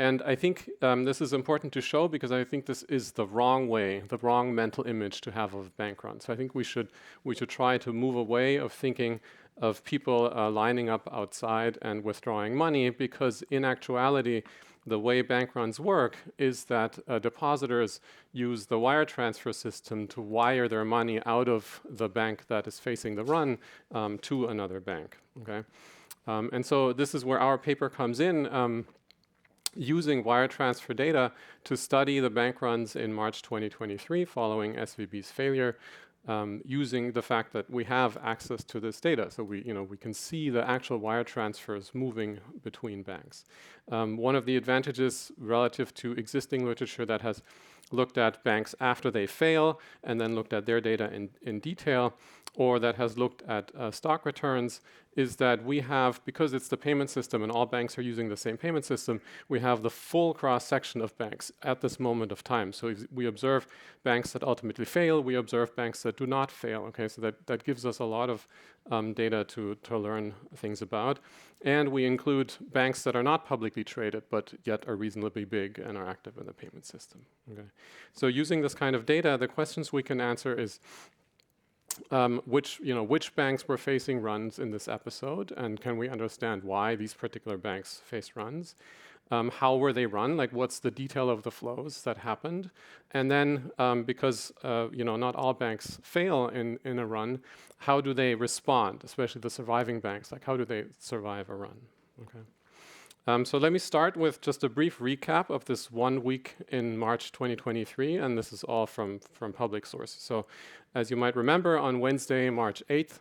And I think this is important to show because I think this is the wrong way, the wrong mental image to have of bank runs. So I think we should try to move away of thinking of people lining up outside and withdrawing money, because in actuality, the way bank runs work is that depositors use the wire transfer system to wire their money out of the bank that is facing the run to another bank. Okay, and so this is where our paper comes in. Using wire transfer data to study the bank runs in March 2023 following SVB's failure, using the fact that we have access to this data. So we can see the actual wire transfers moving between banks. One of the advantages relative to existing literature that has looked at banks after they fail and then looked at their data in detail, or that has looked at stock returns, is that we have, because it's the payment system and all banks are using the same payment system, we have the full cross-section of banks at this moment of time. So we observe banks that ultimately fail, we observe banks that do not fail. Okay, so that gives us a lot of data to learn things about. And we include banks that are not publicly traded, but yet are reasonably big and are active in the payment system. Okay, so using this kind of data, the questions we can answer is, which banks were facing runs in this episode, and can we understand why these particular banks faced runs? How were they run? Like, what's the detail of the flows that happened? And then, because not all banks fail in a run, how do they respond? Especially the surviving banks. Like, how do they survive a run? Okay. So let me start with just a brief recap of this 1 week in March 2023, and this is all from public sources. So as you might remember, on Wednesday, March 8th,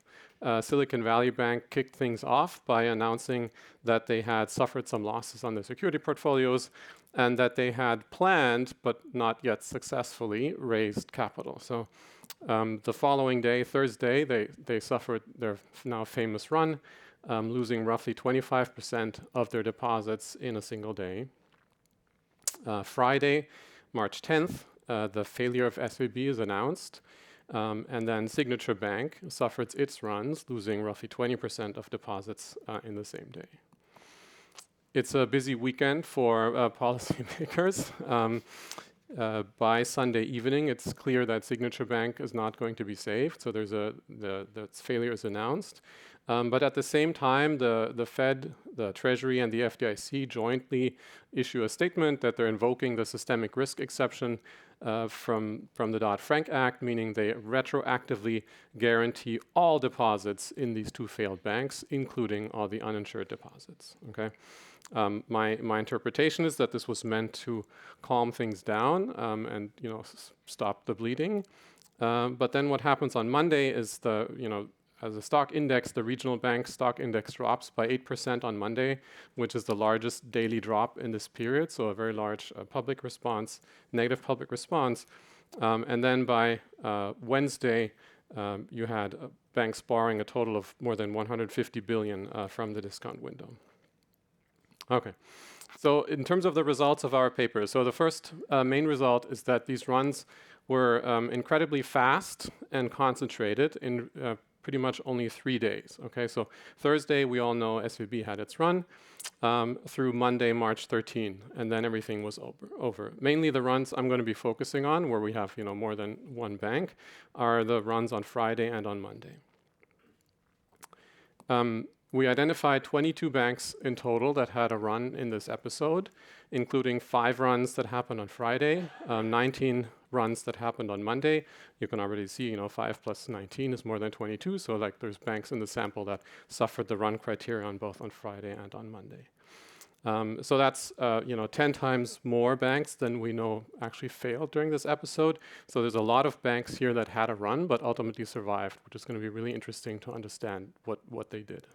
Silicon Valley Bank kicked things off by announcing that they had suffered some losses on their security portfolios and that they had planned, but not yet successfully, raised capital. So the following day, Thursday, they suffered their now famous run, losing roughly 25% of their deposits in a single day. Friday, March 10th, the failure of SVB is announced. And then Signature Bank suffered its runs, losing roughly 20% of deposits in the same day. It's a busy weekend for policymakers. By Sunday evening, it's clear that Signature Bank is not going to be saved, so the failure is announced. But at the same time, the Fed, the Treasury, and the FDIC jointly issue a statement that they're invoking the systemic risk exception from the Dodd-Frank Act, meaning they retroactively guarantee all deposits in these two failed banks, including all the uninsured deposits. Okay, my interpretation is that this was meant to calm things down and stop the bleeding. But then what happens on Monday is as a stock index, the regional bank stock index drops by 8% on Monday, which is the largest daily drop in this period, so a very large public response, negative public response. And then by Wednesday, you had banks borrowing a total of more than 150 billion from the discount window. Okay, so in terms of the results of our paper, so the first main result is that these runs were incredibly fast and concentrated in pretty much only 3 days. Okay, so Thursday, we all know SVB had its run through Monday, March 13, and then everything was over. Mainly the runs I'm going to be focusing on, where we have more than one bank, are the runs on Friday and on Monday. We identified 22 banks in total that had a run in this episode, including 5 runs that happened on Friday, 19 runs that happened on Monday. You can already see, 5 plus 19 is more than 22. So there's banks in the sample that suffered the run criterion both on Friday and on Monday. So that's 10 times more banks than we know actually failed during this episode. So there's a lot of banks here that had a run but ultimately survived, which is going to be really interesting to understand what they did.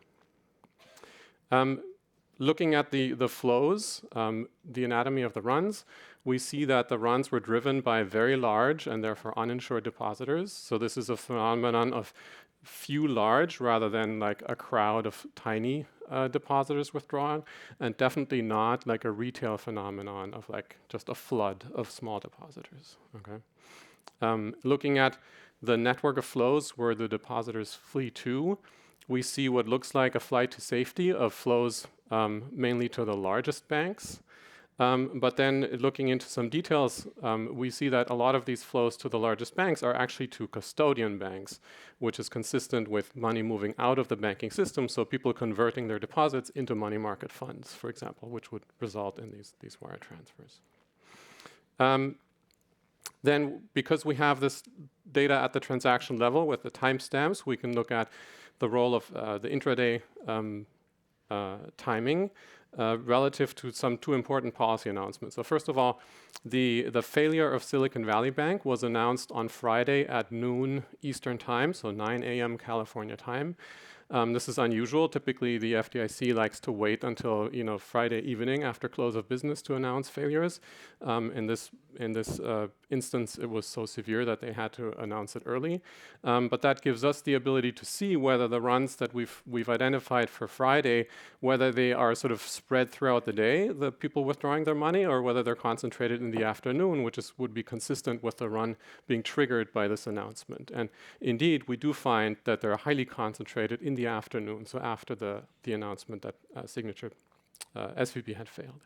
Looking at the flows, the anatomy of the runs, we see that the runs were driven by very large and therefore uninsured depositors. So this is a phenomenon of few large rather than like a crowd of tiny depositors withdrawing, and definitely not like a retail phenomenon of like just a flood of small depositors. Okay. Looking at the network of flows where the depositors flee to, we see what looks like a flight to safety of flows mainly to the largest banks. But then looking into some details, we see that a lot of these flows to the largest banks are actually to custodian banks, which is consistent with money moving out of the banking system, so people converting their deposits into money market funds, for example, which would result in these wire transfers. Then, because we have this data at the transaction level with the timestamps, we can look at the role of the intraday timing relative to some 2 important policy announcements. So first of all, the failure of Silicon Valley Bank was announced on Friday at noon Eastern time, so 9 a.m. California time. This is unusual. Typically, the FDIC likes to wait until Friday evening after close of business to announce failures. In this instance, it was so severe that they had to announce it early. But that gives us the ability to see whether the runs that we've identified for Friday, whether they are sort of spread throughout the day, the people withdrawing their money, or whether they're concentrated in the afternoon, which would be consistent with the run being triggered by this announcement. And indeed, we do find that they're highly concentrated in the afternoon, so after the announcement that SVB had failed.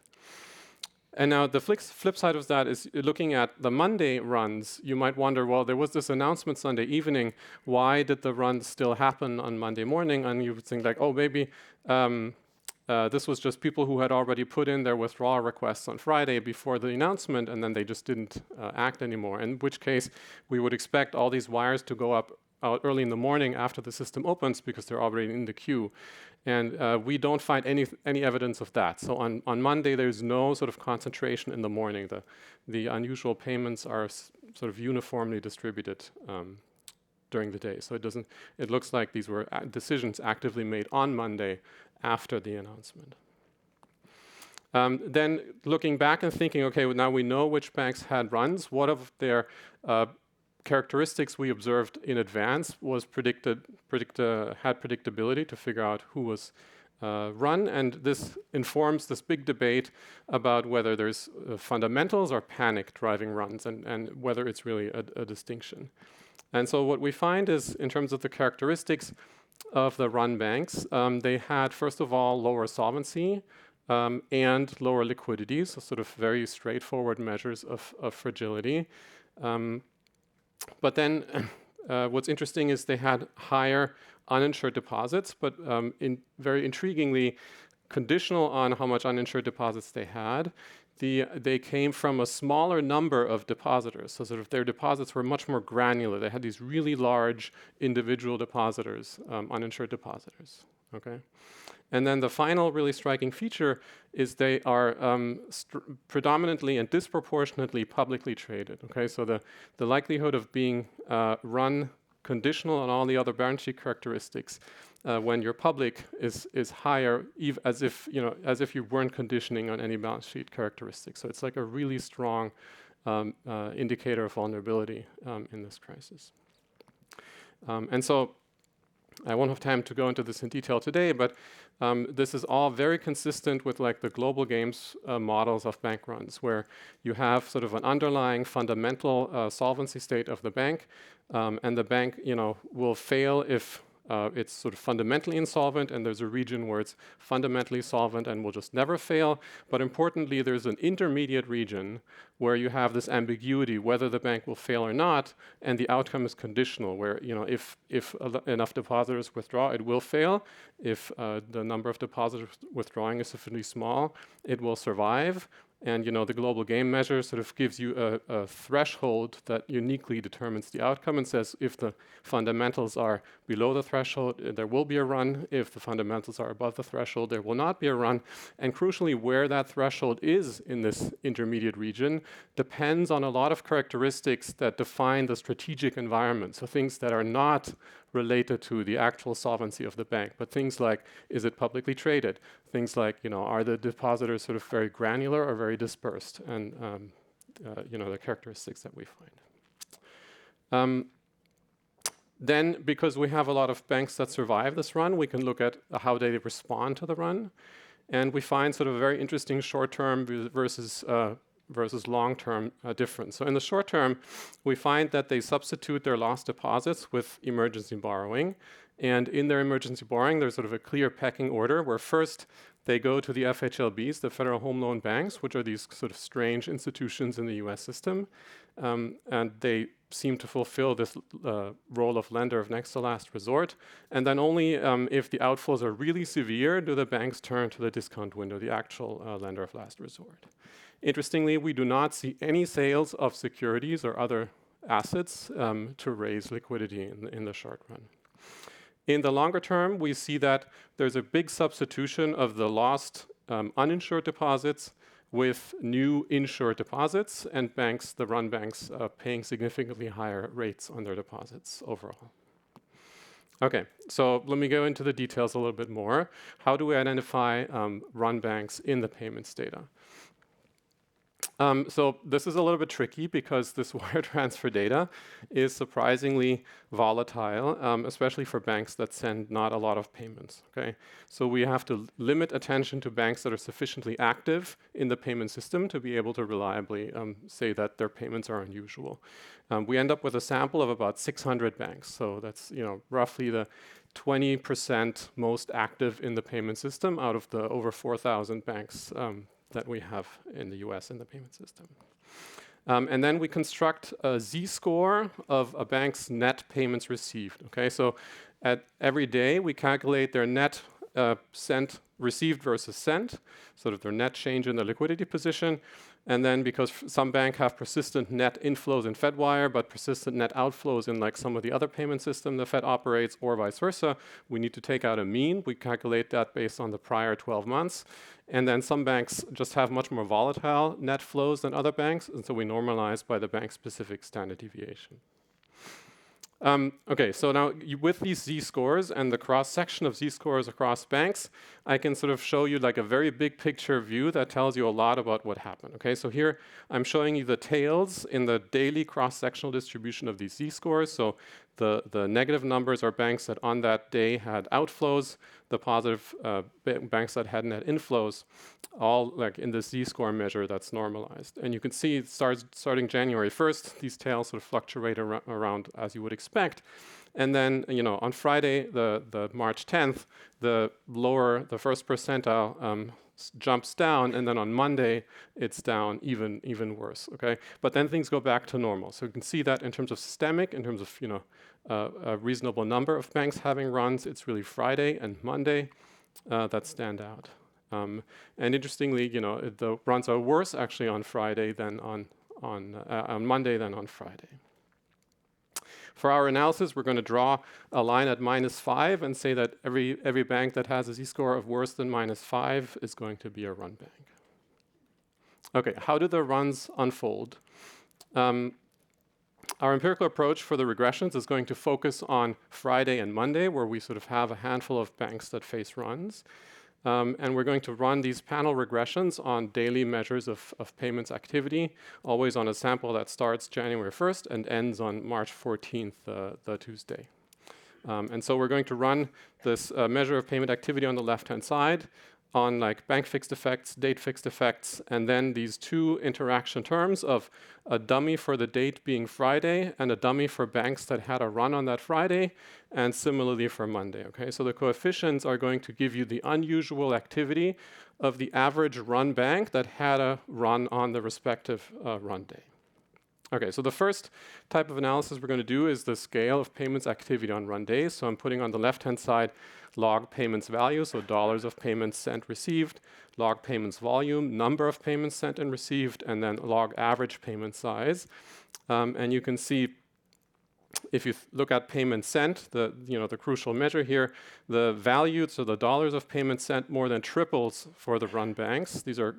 And now the flip side of that is looking at the Monday runs, you might wonder, well, there was this announcement Sunday evening, why did the runs still happen on Monday morning? And you would think like, oh, maybe this was just people who had already put in their withdrawal requests on Friday before the announcement, and then they just didn't act anymore, in which case we would expect all these wires to go up out early in the morning after the system opens because they're already in the queue. And we don't find any evidence of that. So on Monday, there's no sort of concentration in the morning. The unusual payments are sort of uniformly distributed during the day. So it looks like these were decisions actively made on Monday after the announcement. Then looking back and thinking, okay, well, now we know which banks had runs. What of their characteristics we observed in advance was had predictability to figure out who was run, and this informs this big debate about whether there's fundamentals or panic driving runs, and whether it's really a distinction. And so what we find is, in terms of the characteristics of the run banks, they had, first of all, lower solvency and lower liquidity, so sort of very straightforward measures of fragility. But then what's interesting is they had higher uninsured deposits, but very intriguingly, conditional on how much uninsured deposits they had, they came from a smaller number of depositors. So sort of their deposits were much more granular. They had these really large individual depositors, uninsured depositors. Okay. And then the final really striking feature is they are predominantly and disproportionately publicly traded. Okay, so the likelihood of being run conditional on all the other balance sheet characteristics when you're public is higher, as if you weren't conditioning on any balance sheet characteristics. So it's like a really strong indicator of vulnerability in this crisis. And so I won't have time to go into this in detail today, but this is all very consistent with like the global games models of bank runs, where you have sort of an underlying fundamental solvency state of the bank, and the bank, will fail if it's sort of fundamentally insolvent, and there's a region where it's fundamentally solvent and will just never fail. But importantly, there's an intermediate region where you have this ambiguity whether the bank will fail or not, and the outcome is conditional, where if enough depositors withdraw, it will fail. If the number of depositors withdrawing is sufficiently small, it will survive. And the global game measure sort of gives you a threshold that uniquely determines the outcome and says if the fundamentals are below the threshold, there will be a run. If the fundamentals are above the threshold, there will not be a run. And crucially, where that threshold is in this intermediate region depends on a lot of characteristics that define the strategic environment. So things that are not related to the actual solvency of the bank, but things like, is it publicly traded? Things like, are the depositors sort of very granular or very dispersed? And, the characteristics that we find. Then, because we have a lot of banks that survive this run, we can look at how they respond to the run. And we find sort of a very interesting short-term versus long-term difference. So in the short term, we find that they substitute their lost deposits with emergency borrowing. And in their emergency borrowing, there's sort of a clear pecking order where first they go to the FHLBs, the Federal Home Loan Banks, which are these sort of strange institutions in the US system. And they seem to fulfill this role of lender of next to last resort. And then only if the outflows are really severe do the banks turn to the discount window, the actual lender of last resort. Interestingly, we do not see any sales of securities or other assets to raise liquidity in the short run. In the longer term, we see that there's a big substitution of the lost uninsured deposits with new insured deposits, and banks, the run banks, paying significantly higher rates on their deposits overall. Okay, so let me go into the details a little bit more. How do we identify run banks in the payments data? So this is a little bit tricky because this wire transfer data is surprisingly volatile, especially for banks that send not a lot of payments. Okay, so we have to limit attention to banks that are sufficiently active in the payment system to be able to reliably say that their payments are unusual. We end up with a sample of about 600 banks. So that's roughly the 20% most active in the payment system out of the over 4,000 banks that we have in the US in the payment system. And then we construct a z-score of a bank's net payments received. Okay, so at every day we calculate their net received versus sent, sort of their net change in the liquidity position. And then because some banks have persistent net inflows in Fedwire, but persistent net outflows in like some of the other payment system the Fed operates, or vice versa, we need to take out a mean. We calculate that based on the prior 12 months. And then some banks just have much more volatile net flows than other banks, and so we normalize by the bank-specific standard deviation. Okay, so now with these z-scores and the cross-section of z-scores across banks, I can sort of show you like a very big picture view that tells you a lot about what happened. Okay, so here I'm showing you the tails in the daily cross-sectional distribution of these z-scores. So the negative numbers are banks that on that day had outflows, the positive banks that had net inflows, all like in the z-score measure that's normalized. And you can see starting January 1st, these tails sort of fluctuate around as you would expect. And then, on Friday, the March 10th, the first percentile jumps down, and then on Monday, it's down even worse, okay? But then things go back to normal. So you can see that in terms of systemic, in terms of, a reasonable number of banks having runs, it's really Friday and Monday that stand out. And interestingly, the runs are worse actually on Friday than on Monday than on Friday. For our analysis, we're going to draw a line at -5 and say that every bank that has a z-score of worse than -5 is going to be a run bank. Okay, how do the runs unfold? Our empirical approach for the regressions is going to focus on Friday and Monday, where we sort of have a handful of banks that face runs. And we're going to run these panel regressions on daily measures of payments activity, always on a sample that starts January 1st and ends on March 14th, the Tuesday. And so we're going to run this measure of payment activity on the left-hand side on like bank fixed effects, date fixed effects, and then these two interaction terms of a dummy for the date being Friday and a dummy for banks that had a run on that Friday, and similarly for Monday, okay? So the coefficients are going to give you the unusual activity of the average run bank that had a run on the respective run day. Okay, so the first type of analysis we're going to do is the scale of payments activity on run days. So I'm putting on the left-hand side log payments value, so dollars of payments sent received, log payments volume, number of payments sent and received, and then log average payment size. And you can see if you look at payments sent, the crucial measure here, the value, so the dollars of payments sent more than triples for the run banks. These are,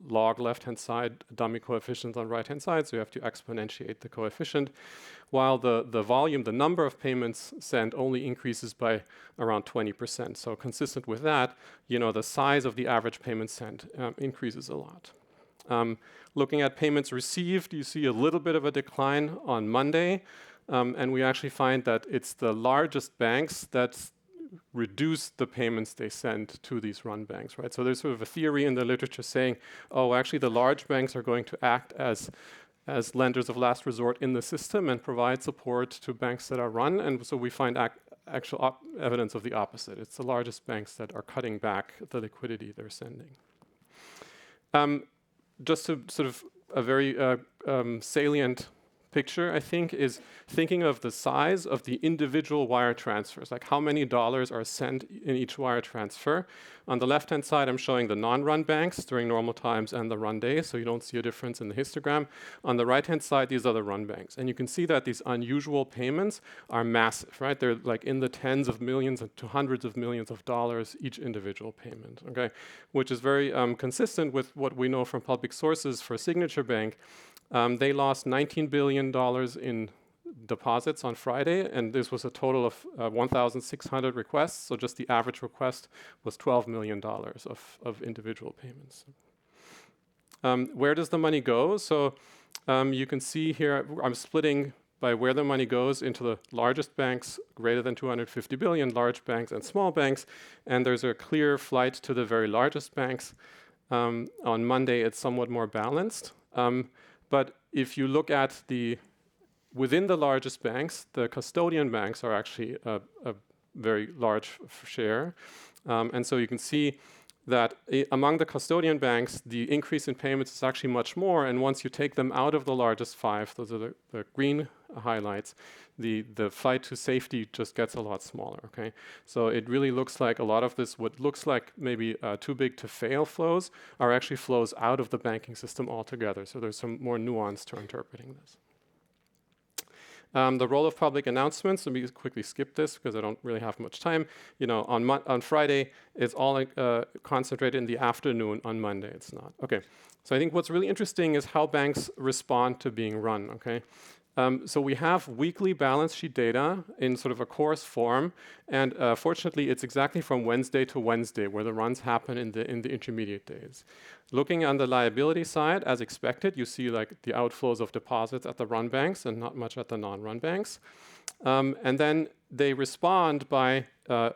log left-hand side, dummy coefficients on right-hand side, so you have to exponentiate the coefficient, while the volume, the number of payments sent only increases by around 20%. So consistent with that, the size of the average payment sent increases a lot. Looking at payments received, you see a little bit of a decline on Monday, and we actually find that it's the largest banks that reduce the payments they send to these run banks, right? So there's sort of a theory in the literature saying, oh, actually the large banks are going to act as lenders of last resort in the system and provide support to banks that are run. And so we find actual evidence of the opposite. It's the largest banks that are cutting back the liquidity they're sending. Just to sort of a very salient picture, I think, is thinking of the size of the individual wire transfers, like how many dollars are sent in each wire transfer. On the left-hand side, I'm showing the non-run banks during normal times and the run days, so you don't see a difference in the histogram. On the right-hand side, these are the run banks. And you can see that these unusual payments are massive, right? They're like in the tens of millions to hundreds of millions of dollars each individual payment, okay? Which is very consistent with what we know from public sources for Signature Bank. They lost $19 billion in deposits on Friday, and this was a total of 1,600 requests, so just the average request was $12 million of individual payments. Where does the money go? So you can see here, I'm splitting by where the money goes into the largest banks, greater than 250 billion, large banks and small banks, and there's a clear flight to the very largest banks. On Monday, it's somewhat more balanced. But if you look at within the largest banks, the custodian banks are actually a very large share. And so you can see that among the custodian banks, the increase in payments is actually much more. And once you take them out of the largest 5, those are the green highlights, the flight to safety just gets a lot smaller, okay? So it really looks like a lot of this, what looks like maybe too big to fail flows, are actually flows out of the banking system altogether. So there's some more nuance to interpreting this. The role of public announcements, let me quickly skip this because I don't really have much time. You know, on Friday, it's all concentrated in the afternoon. On Monday, it's not. Okay, so I think what's really interesting is how banks respond to being run, okay? So we have weekly balance sheet data in sort of a coarse form, and fortunately, it's exactly from Wednesday to Wednesday where the runs happen in the intermediate days. Looking on the liability side, as expected, you see like the outflows of deposits at the run banks and not much at the non-run banks. And then they respond by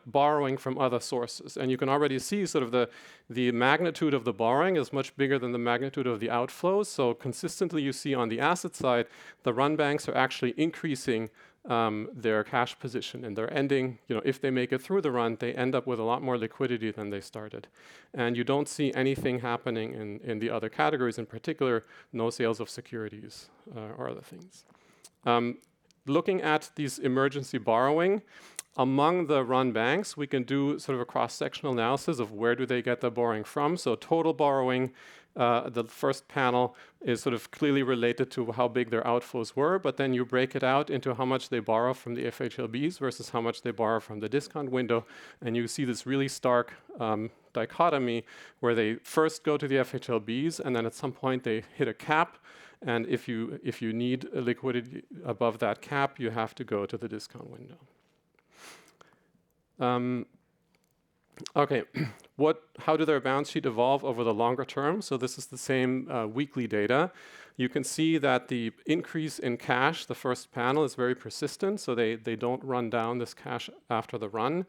borrowing from other sources. And you can already see sort of the magnitude of the borrowing is much bigger than the magnitude of the outflows. So consistently you see on the asset side, the run banks are actually increasing their cash position, and they're ending, you know, if they make it through the run, they end up with a lot more liquidity than they started. And you don't see anything happening in the other categories, in particular, no sales of securities or other things. Looking at these emergency borrowing, among the run banks, we can do sort of a cross-sectional analysis of where do they get the borrowing from. So total borrowing, the first panel is sort of clearly related to how big their outflows were, but then you break it out into how much they borrow from the FHLBs versus how much they borrow from the discount window, and you see this really stark dichotomy where they first go to the FHLBs, and then at some point they hit a cap, and if you need a liquidity above that cap, you have to go to the discount window. Okay, how do their balance sheet evolve over the longer term? So this is the same weekly data. You can see that the increase in cash, the first panel, is very persistent, so they don't run down this cash after the run.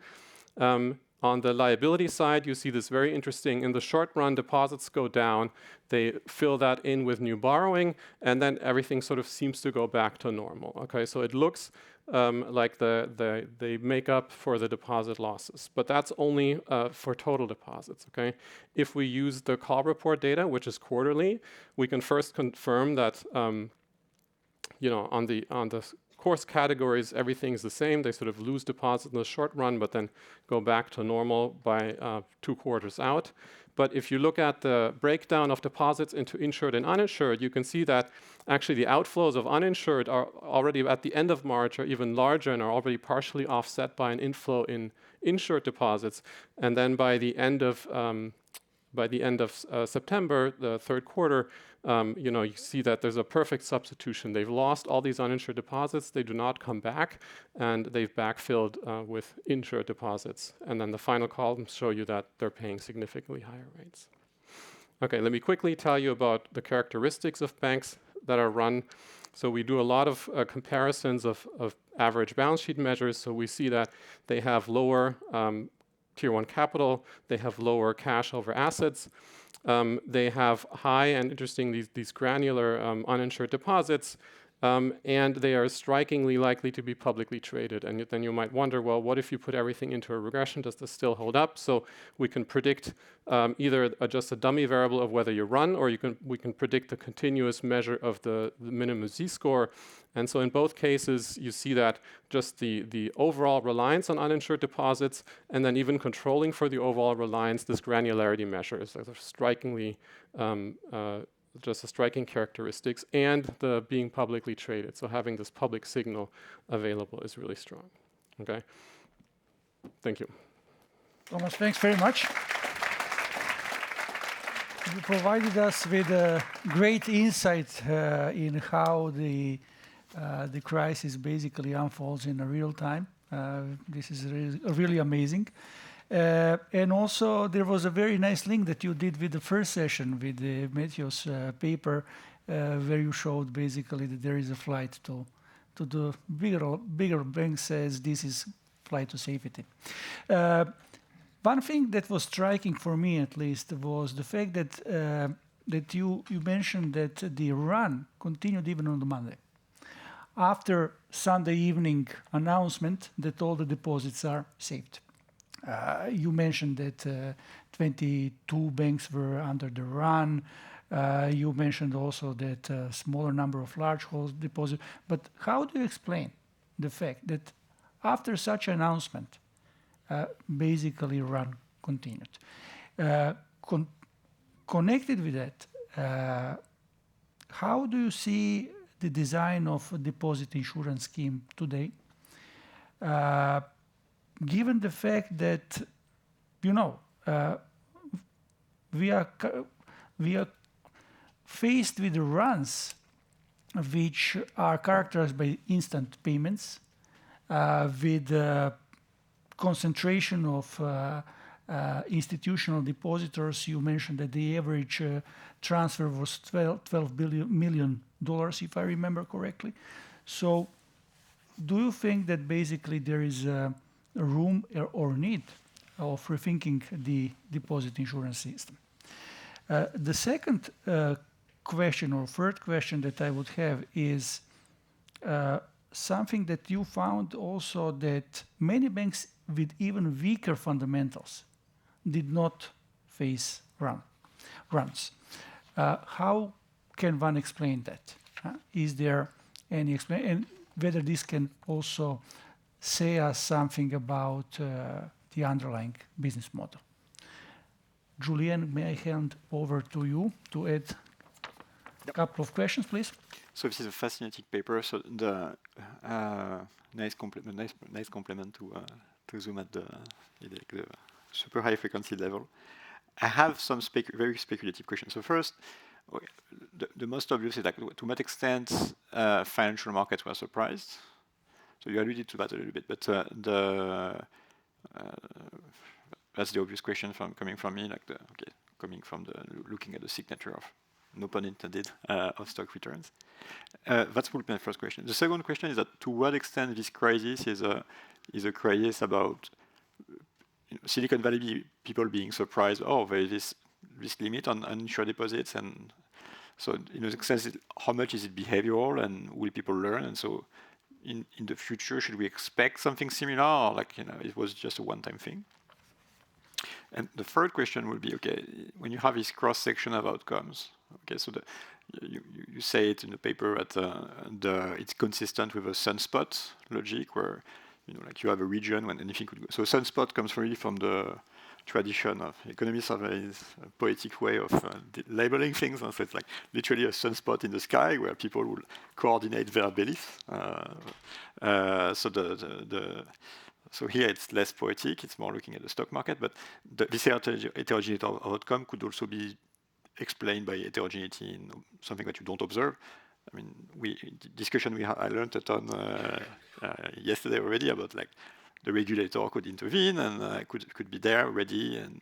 On the liability side, you see this very interesting, in the short run, deposits go down, they fill that in with new borrowing, and then everything sort of seems to go back to normal. Okay, so it looks like they make up for the deposit losses, but that's only for total deposits, okay? If we use the call report data, which is quarterly, we can first confirm that, you know, on the course categories, everything's the same. They sort of lose deposits in the short run, but then go back to normal by 2 quarters out. But if you look at the breakdown of deposits into insured and uninsured, you can see that actually the outflows of uninsured are already at the end of March are even larger and are already partially offset by an inflow in insured deposits. And then by the end of September, the third quarter, you know, you see that there's a perfect substitution. They've lost all these uninsured deposits. They do not come back, and they've backfilled with insured deposits. And then the final columns show you that they're paying significantly higher rates. Okay, let me quickly tell you about the characteristics of banks that are run. So we do a lot of comparisons of average balance sheet measures. So we see that they have lower Tier 1 capital, they have lower cash over assets, they have high and interesting these granular uninsured deposits, and they are strikingly likely to be publicly traded. And then you might wonder, well, what if you put everything into a regression? Does this still hold up? So we can predict either just a dummy variable of whether you run, or we can predict the continuous measure of the minimum z-score. And so in both cases, you see that just the overall reliance on uninsured deposits, and then even controlling for the overall reliance, this granularity measure is strikingly just a striking characteristics, and the being publicly traded. So having this public signal available is really strong. Okay. Thank you. Thomas, thanks very much. You provided us with a great insight in how the crisis basically unfolds in real time. This is really amazing. And also, there was a very nice link that you did with the first session with Matthew's paper, where you showed basically that there is a flight to the bigger banks, says this is flight to safety. One thing that was striking for me, at least, was the fact that you mentioned that the run continued even on the Monday, after Sunday evening announcement that all the deposits are saved. You mentioned that 22 banks were under the run. You mentioned also that smaller number of large hold deposits. But how do you explain the fact that after such announcement, basically run continued? Connected with that, how do you see the design of a deposit insurance scheme today? Given the fact that, we are faced with runs which are characterized by instant payments, with concentration of institutional depositors. You mentioned that the average transfer was $12 million, if I remember correctly. So do you think that basically there is a room or need of rethinking the deposit insurance system? The second question or third question that I would have is something that you found also, that many banks with even weaker fundamentals did not face runs. How can one explain that? Is there any explanation? And whether this can also say us something about the underlying business model. Julien, may I hand over to you to add a couple of questions, please? So this is a fascinating paper. So the nice compliment to zoom at the super high frequency level. I have some very speculative questions. So first, okay, the most obvious is, like, to what extent financial markets were surprised. So you alluded to that a little bit, but that's the obvious question coming from me, looking at the signature of, no pun intended, of stock returns. That's my first question. The second question is that, to what extent this crisis is a crisis about Silicon Valley people being surprised, there is this limit on uninsured deposits, and so in a sense, how much is it behavioral, and will people learn? And so in the future, should we expect something similar, or it was just a one-time thing? And the third question would be, okay, when you have this cross-section of outcomes, okay, so you say it in the paper that it's consistent with a sunspot logic, where you have a region when anything could go. So sunspot comes really from the tradition of economists have a poetic way of labeling things. And so it's like literally a sunspot in the sky where people will coordinate their beliefs. So here it's less poetic, it's more looking at the stock market, but this heterogeneity of outcome could also be explained by heterogeneity in something that you don't observe. I mean, I learned a ton yesterday already about, like, the regulator could intervene and could be there ready, and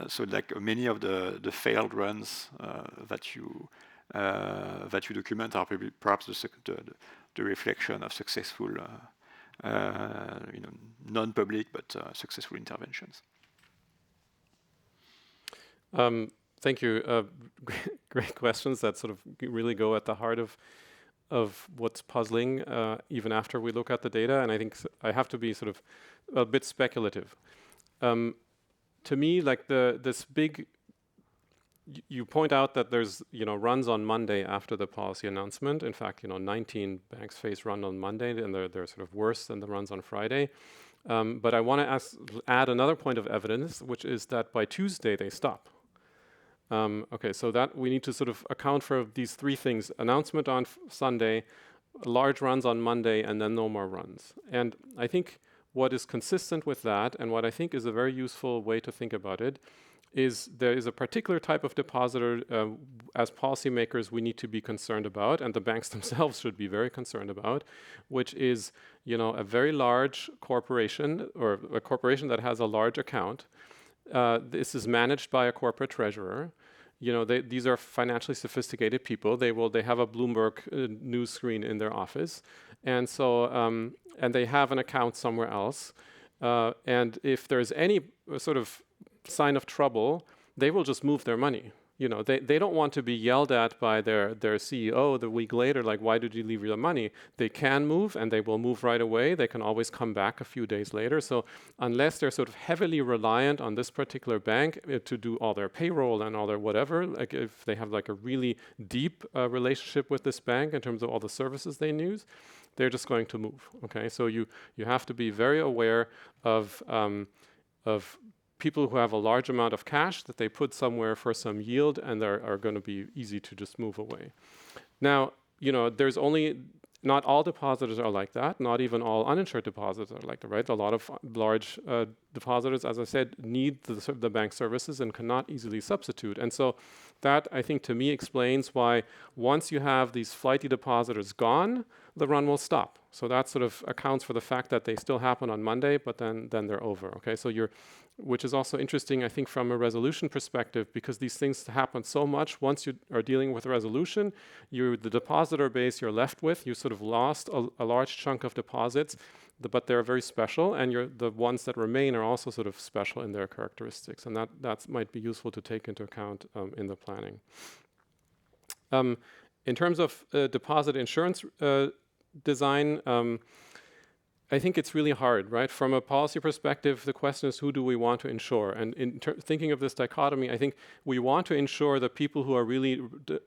so like many of the failed runs that you document are perhaps the reflection of successful non-public but successful interventions. Thank you. Great questions that sort of really go at the heart of what's puzzling, even after we look at the data. And I think I have to be sort of a bit speculative. To me, like this big, you point out that there's runs on Monday after the policy announcement. In fact, 19 banks face run on Monday, and they're sort of worse than the runs on Friday. But I want to add another point of evidence, which is that by Tuesday they stop. Okay, so that we need to sort of account for these three things: announcement on Sunday, large runs on Monday, and then no more runs. And I think what is consistent with that, and what I think is a very useful way to think about it, is there is a particular type of depositor as policymakers we need to be concerned about, and the banks themselves should be very concerned about, which is a very large corporation, or a corporation that has a large account. This is managed by a corporate treasurer. These are financially sophisticated people. They have a Bloomberg news screen in their office, and so and they have an account somewhere else. And if there's any sort of sign of trouble, they will just move their money. they don't want to be yelled at by their CEO the week later, like, why did you leave your money? They can move, and they will move right away. They can always come back a few days later. So unless they're sort of heavily reliant on this particular bank to do all their payroll and all their whatever, like if they have like a really deep relationship with this bank in terms of all the services they use, they're just going to move. Okay, so you have to be very aware of people who have a large amount of cash that they put somewhere for some yield, and are going to be easy to just move away. Now, there's only, not all depositors are like that. Not even all uninsured depositors are like that, right? A lot of large depositors, as I said, need the bank services and cannot easily substitute. And so that, I think, to me explains why once you have these flighty depositors gone, the run will stop. So that sort of accounts for the fact that they still happen on Monday, but then they're over. Okay, so which is also interesting, I think, from a resolution perspective, because these things happen so much. Once you are dealing with a resolution, the depositor base you're left with, you sort of lost a large chunk of deposits, but they're very special, and the ones that remain are also sort of special in their characteristics, and that might be useful to take into account in the planning. In terms of deposit insurance design, I think it's really hard, right? From a policy perspective, the question is, who do we want to insure? And thinking of this dichotomy, I think we want to insure the people who are really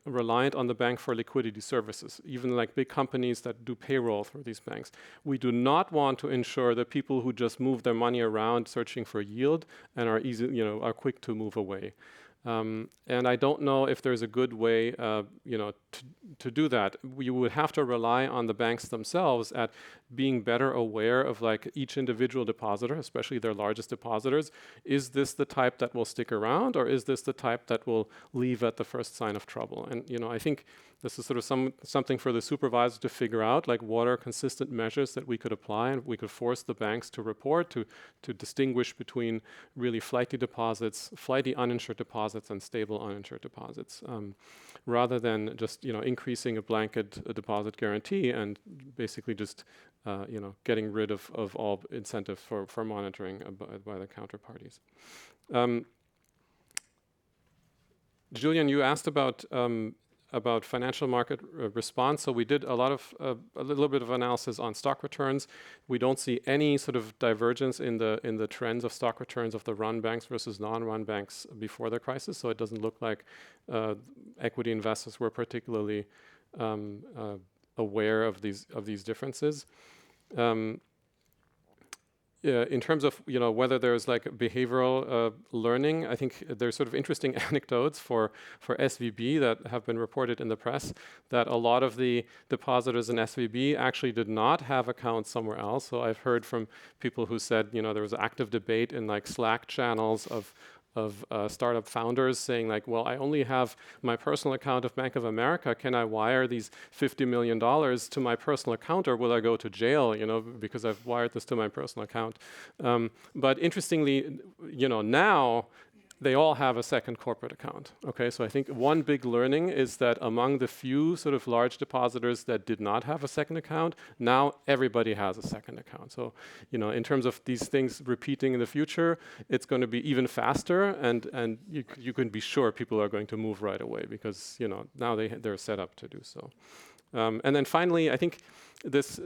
reliant on the bank for liquidity services, even like big companies that do payroll through these banks. We do not want to insure the people who just move their money around searching for yield and are are quick to move away. And I don't know if there's a good way, to do that. We would have to rely on the banks themselves at being better aware of like each individual depositor, especially their largest depositors. Is this the type that will stick around, or is this the type that will leave at the first sign of trouble? And I think this is sort of something for the supervisor to figure out, like what are consistent measures that we could apply, and we could force the banks to report to distinguish between really flighty deposits, flighty uninsured deposits, and stable uninsured deposits, rather than just increasing a blanket deposit guarantee and basically just getting rid of all incentive for monitoring by the counterparties. Julien, you asked about financial market response. So we did a little bit of analysis on stock returns. We don't see any sort of divergence in the trends of stock returns of the run banks versus non-run banks before the crisis. So it doesn't look like equity investors were particularly aware of these differences. In terms of whether there's like behavioral learning, I think there's sort of interesting anecdotes for SVB that have been reported in the press, that a lot of the depositors in SVB actually did not have accounts somewhere else. So I've heard from people who said there was active debate in like Slack channels of startup founders saying like, well, I only have my personal account of Bank of America. Can I wire these $50 million to my personal account, or will I go to jail, because I've wired this to my personal account? But interestingly, now they all have a second corporate account. Okay, so I think one big learning is that among the few sort of large depositors that did not have a second account, now everybody has a second account. So, in terms of these things repeating in the future, it's going to be even faster, and you can be sure people are going to move right away because now they're set up to do so. And then finally, I think this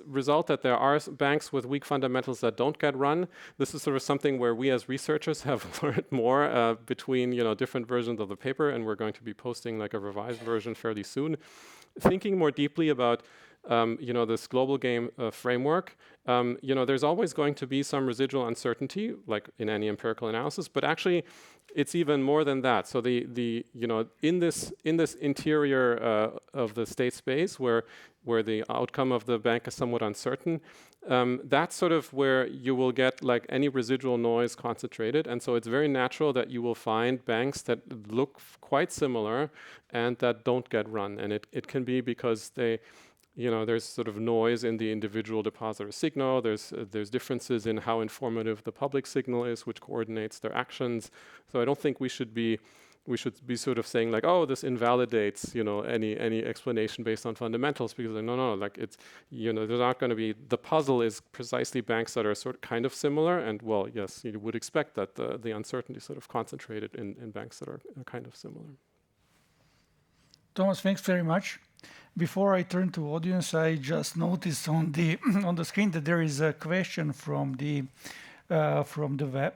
result that there are banks with weak fundamentals that don't get run, this is sort of something where we as researchers have learned more between different versions of the paper, and we're going to be posting like a revised version fairly soon. Thinking more deeply about this global game framework, there's always going to be some residual uncertainty, like in any empirical analysis, but actually it's even more than that. So in this interior of the state space where the outcome of the bank is somewhat uncertain, that's sort of where you will get like any residual noise concentrated. And so it's very natural that you will find banks that look quite similar and that don't get run. And it can be because there's sort of noise in the individual depositor signal. There's differences in how informative the public signal is, which coordinates their actions. So I don't think we should be we should be sort of saying like, oh, this invalidates, any explanation based on fundamentals, because no, like it's, there's not going to be, the puzzle is precisely banks that are kind of similar, and well, yes, you would expect that the uncertainty is sort of concentrated in banks that are kind of similar. Thomas, thanks very much. Before I turn to audience, I just noticed on the on the screen that there is a question from the web.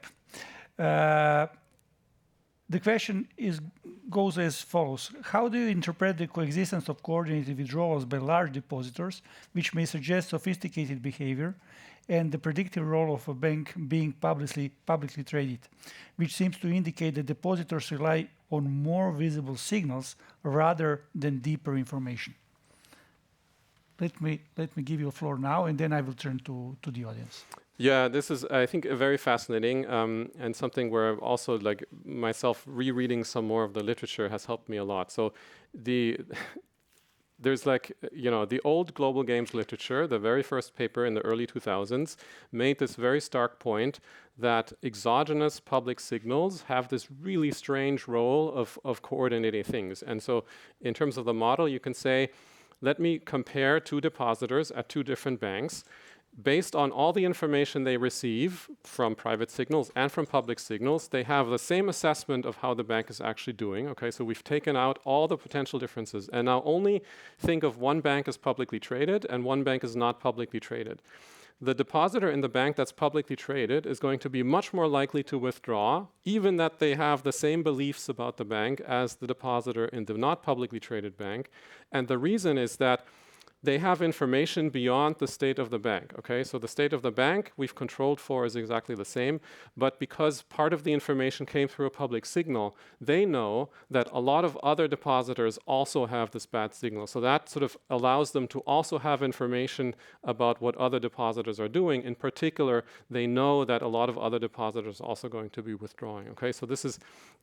The question goes as follows: how do you interpret the coexistence of coordinated withdrawals by large depositors, which may suggest sophisticated behavior, and the predictive role of a bank being publicly traded, which seems to indicate that depositors rely on more visible signals rather than deeper information? Let me give you a floor now, and then I will turn to the audience. Yeah, this is, I think, very fascinating, and something where also, like myself, rereading some more of the literature has helped me a lot. So there's like, the old global games literature, the very first paper in the early 2000s, made this very stark point that exogenous public signals have this really strange role of coordinating things. And so in terms of the model, you can say, let me compare two depositors at two different banks. Based on all the information they receive from private signals and from public signals, they have the same assessment of how the bank is actually doing. Okay, so we've taken out all the potential differences, and now only think of one bank as publicly traded and one bank is not publicly traded. The depositor in the bank that's publicly traded is going to be much more likely to withdraw, even that they have the same beliefs about the bank as the depositor in the not publicly traded bank. And the reason is that they have information beyond the state of the bank, okay? So the state of the bank we've controlled for is exactly the same, but because part of the information came through a public signal, they know that a lot of other depositors also have this bad signal. So that sort of allows them to also have information about what other depositors are doing. In particular, they know that a lot of other depositors are also going to be withdrawing, okay? So this is,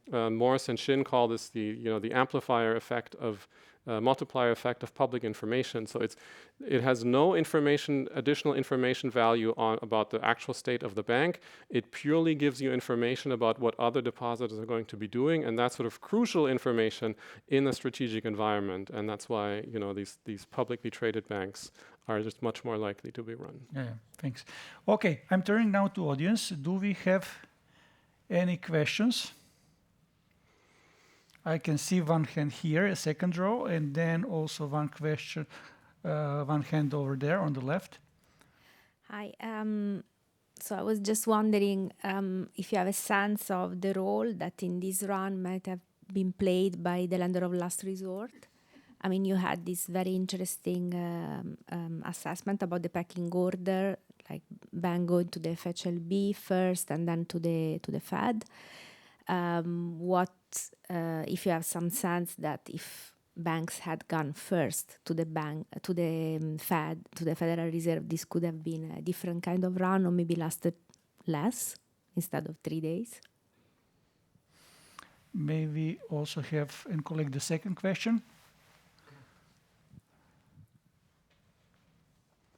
Morris and Shin call this the amplifier effect of multiplier effect of public information. So it has no additional information value about the actual state of the bank. It purely gives you information about what other depositors are going to be doing, and that's sort of crucial information in a strategic environment. And that's why these publicly traded banks are just much more likely to be run. Yeah, thanks. Okay, I'm turning now to audience. Do we have any questions? I can see one hand here, a second row, and then also one question, one hand over there on the left. Hi. So I was just wondering if you have a sense of the role that in this round might have been played by the lender of last resort. I mean, you had this very interesting assessment about the pecking order, like bank going to the FHLB first and then to the Fed. If you have some sense that if banks had gone first to the Fed, to the Federal Reserve, this could have been a different kind of run, or maybe lasted less instead of 3 days? Maybe also have and collect the second question.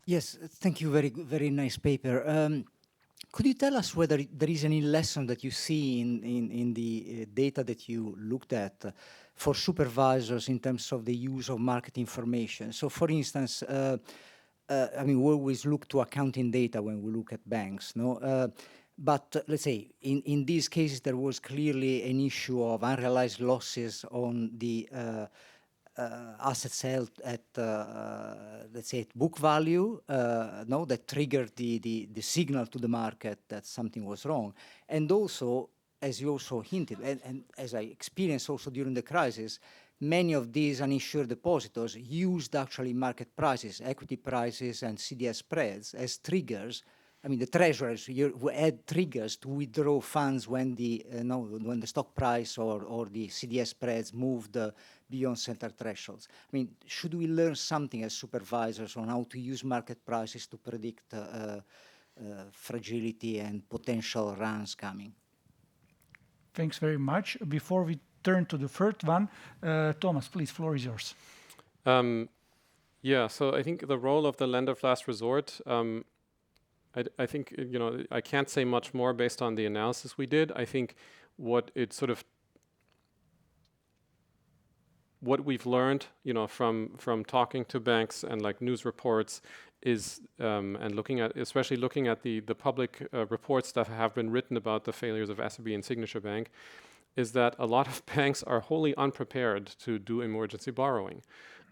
Yes, thank you. Very, very nice paper. Could you tell us whether there is any lesson that you see in the data that you looked at for supervisors in terms of the use of market information? So, for instance, I mean, we always look to accounting data when we look at banks, no? But let's say in these cases there was clearly an issue of unrealized losses on the assets held at, let's say, at book value, no, that triggered the signal to the market that something was wrong. And also, as you also hinted, and as I experienced also during the crisis, many of these uninsured depositors used actually market prices, equity prices and CDS spreads as triggers. I mean, the treasurers had triggers to withdraw funds when when the stock price or the CDS spreads moved beyond certain thresholds. I mean, should we learn something as supervisors on how to use market prices to predict fragility and potential runs coming? Thanks very much. Before we turn to the third one, Thomas, please, floor is yours. Yeah, so I think the role of the lender of last resort, I think, I can't say much more based on the analysis we did. I think what it sort of what we've learned, from talking to banks and like news reports is, and especially looking at the public reports that have been written about the failures of SRB and Signature Bank, is that a lot of banks are wholly unprepared to do emergency borrowing.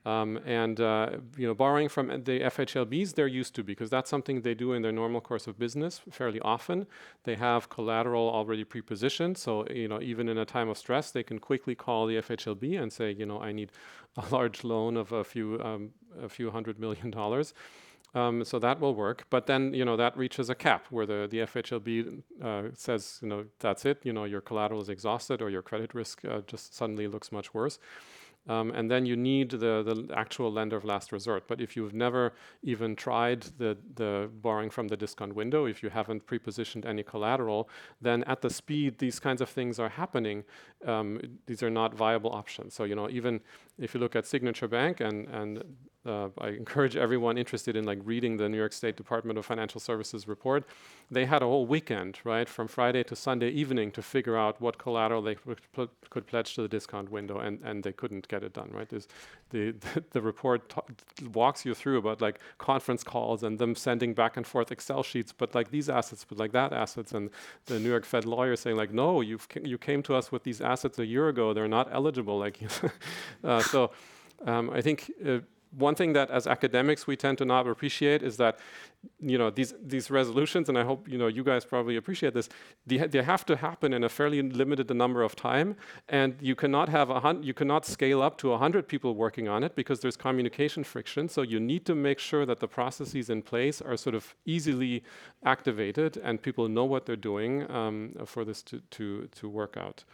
Borrowing from the FHLBs they're used to, because that's something they do in their normal course of business fairly often. They have collateral already pre-positioned, so even in a time of stress, they can quickly call the FHLB and say, I need a large loan of a few $100 million. So that will work, but then that reaches a cap where the FHLB says, that's it. Your collateral is exhausted, or your credit risk just suddenly looks much worse. And then you need the actual lender of last resort. But if you've never even tried the borrowing from the discount window, if you haven't pre-positioned any collateral, then at the speed these kinds of things are happening, these are not viable options. So even if you look at Signature Bank, and I encourage everyone interested in reading the New York State Department of Financial Services report, they had a whole weekend, right, from Friday to Sunday evening to figure out what collateral they could pledge to the discount window, and they couldn't get it done, right? The report walks you through about conference calls and them sending back and forth Excel sheets, but these assets, but that assets, and the New York Fed lawyer saying no, you came to us with these assets a year ago, they're not eligible. So I think one thing that as academics we tend to not appreciate is that these resolutions, and I hope you guys probably appreciate this, they have to happen in a fairly limited number of time, and you cannot scale up to 100 people working on it because there's communication friction. So you need to make sure that the processes in place are sort of easily activated and people know what they're doing for this to work out.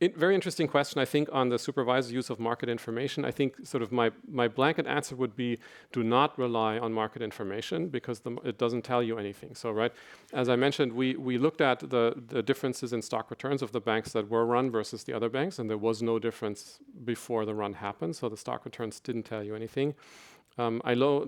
Very interesting question, I think, on the supervised use of market information. I think sort of my blanket answer would be, do not rely on market information because it doesn't tell you anything. So, right, as I mentioned, we looked at the differences in stock returns of the banks that were run versus the other banks, and there was no difference before the run happened. So the stock returns didn't tell you anything. I know,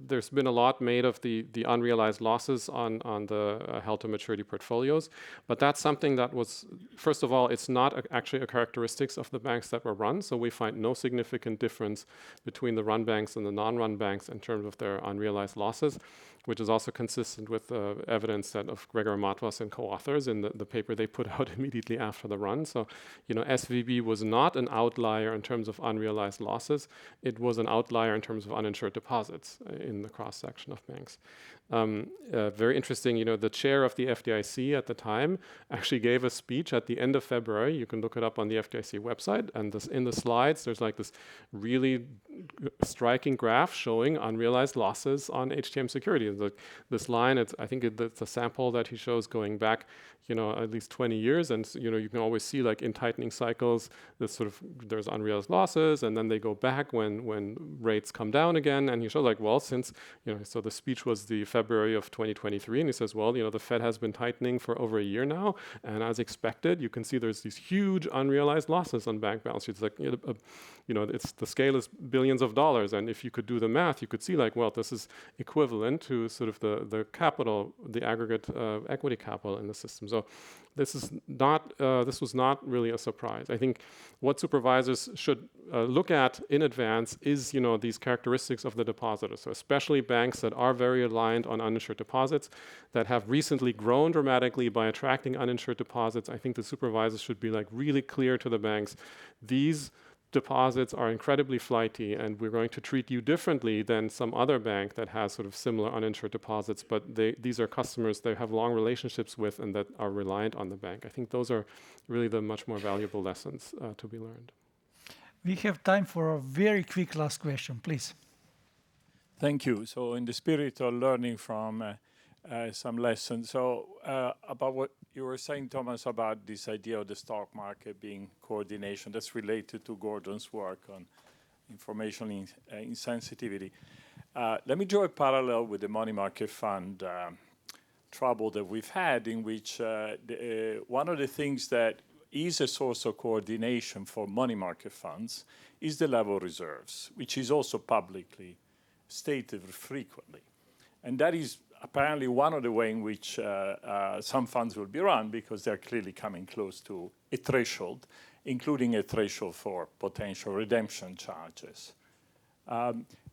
there's been a lot made of the unrealized losses on the held-to-maturity portfolios, but that's something that was, first of all, it's not actually a characteristics of the banks that were run, so we find no significant difference between the run banks and the non-run banks in terms of their unrealized losses, which is also consistent with the evidence that of Gregor Matwas and co-authors in the paper they put out immediately after the run. So, SVB was not an outlier in terms of unrealized losses. It was an outlier in terms of uninsured deposits in the cross-section of banks. Very interesting, the chair of the FDIC at the time actually gave a speech at the end of February. You can look it up on the FDIC website. And in the slides, there's this really striking graph showing unrealized losses on HTM securities. This line, I think it's a sample that he shows going back, at least 20 years. And, you can always see in tightening cycles, there's unrealized losses, and then they go back when rates come down again. And he shows since, so the speech was the February of 2023, and he says, the Fed has been tightening for over a year now, and as expected, you can see there's these huge unrealized losses on bank balance sheets. It's the scale is billions of dollars, and if you could do the math, you could see this is equivalent to sort of the capital, the aggregate equity capital in the system. So this was not really a surprise. I think what supervisors should look at in advance is, these characteristics of the depositor. So especially banks that are very reliant on uninsured deposits, that have recently grown dramatically by attracting uninsured deposits. I think the supervisors should be really clear to the banks, these deposits are incredibly flighty, and we're going to treat you differently than some other bank that has sort of similar uninsured deposits, but these are customers they have long relationships with and that are reliant on the bank. I think those are really the much more valuable lessons to be learned. We have time for a very quick last question, please. Thank you. So in the spirit of learning from some lessons, so about what you were saying, Thomas, about this idea of the stock market being coordination, that's related to Gordon's work on information insensitivity. Let me draw a parallel with the money market fund trouble that we've had, in which one of the things that is a source of coordination for money market funds is the level of reserves, which is also publicly stated frequently. And that is apparently one of the ways in which some funds will be run, because they're clearly coming close to a threshold, including a threshold for potential redemption charges.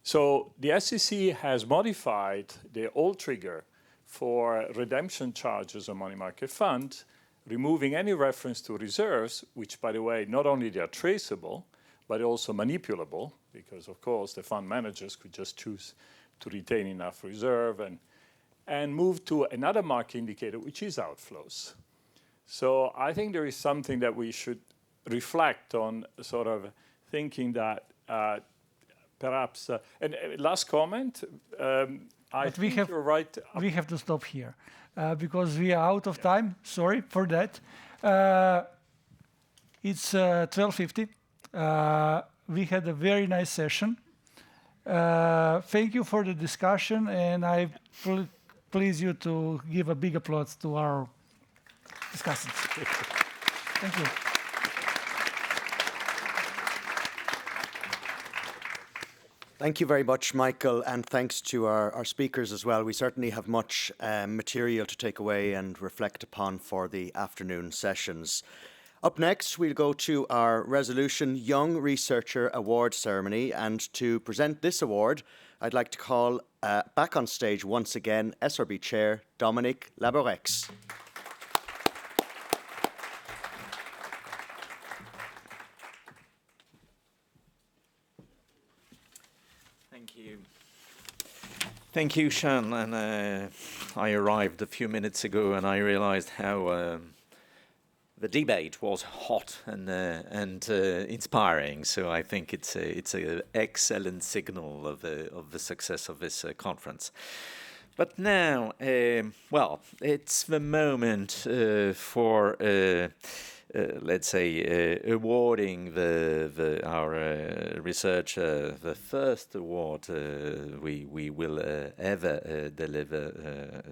So the SEC has modified the old trigger for redemption charges on money market funds, removing any reference to reserves, which, by the way, not only they are traceable, but also manipulable, because, of course, the fund managers could just choose to retain enough reserve, and move to another market indicator, which is outflows. So I think there is something that we should reflect on, sort of thinking that perhaps, and last comment, I think you're right. We have to stop here because we are out of time. Sorry for that. It's 12:50. We had a very nice session. Thank you for the discussion, and I please you to give a big applause to our discussants. Thank you. Thank you very much, Michael, and thanks to our speakers as well. We certainly have much material to take away and reflect upon for the afternoon sessions. Up next, we'll go to our Resolution Young Researcher Award ceremony, and to present this award, I'd like to call back on stage once again SRB Chair Dominique Laborex. Thank you, Sean. And I arrived a few minutes ago, and I realized how the debate was hot and inspiring. So I think it's an excellent signal of the success of this conference. But now, well, it's the moment for let's say, awarding our researcher the first award we will ever deliver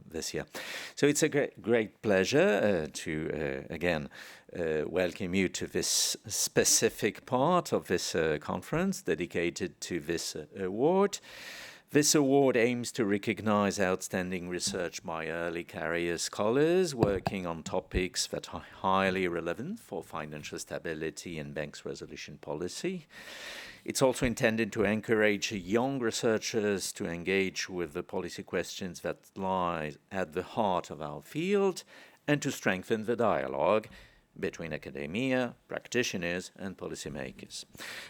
this year. So it's a great pleasure to, again, welcome you to this specific part of this conference dedicated to this award. This award aims to recognize outstanding research by early career scholars working on topics that are highly relevant for financial stability and banks' resolution policy. It's also intended to encourage young researchers to engage with the policy questions that lie at the heart of our field and to strengthen the dialogue between academia, practitioners, and policymakers.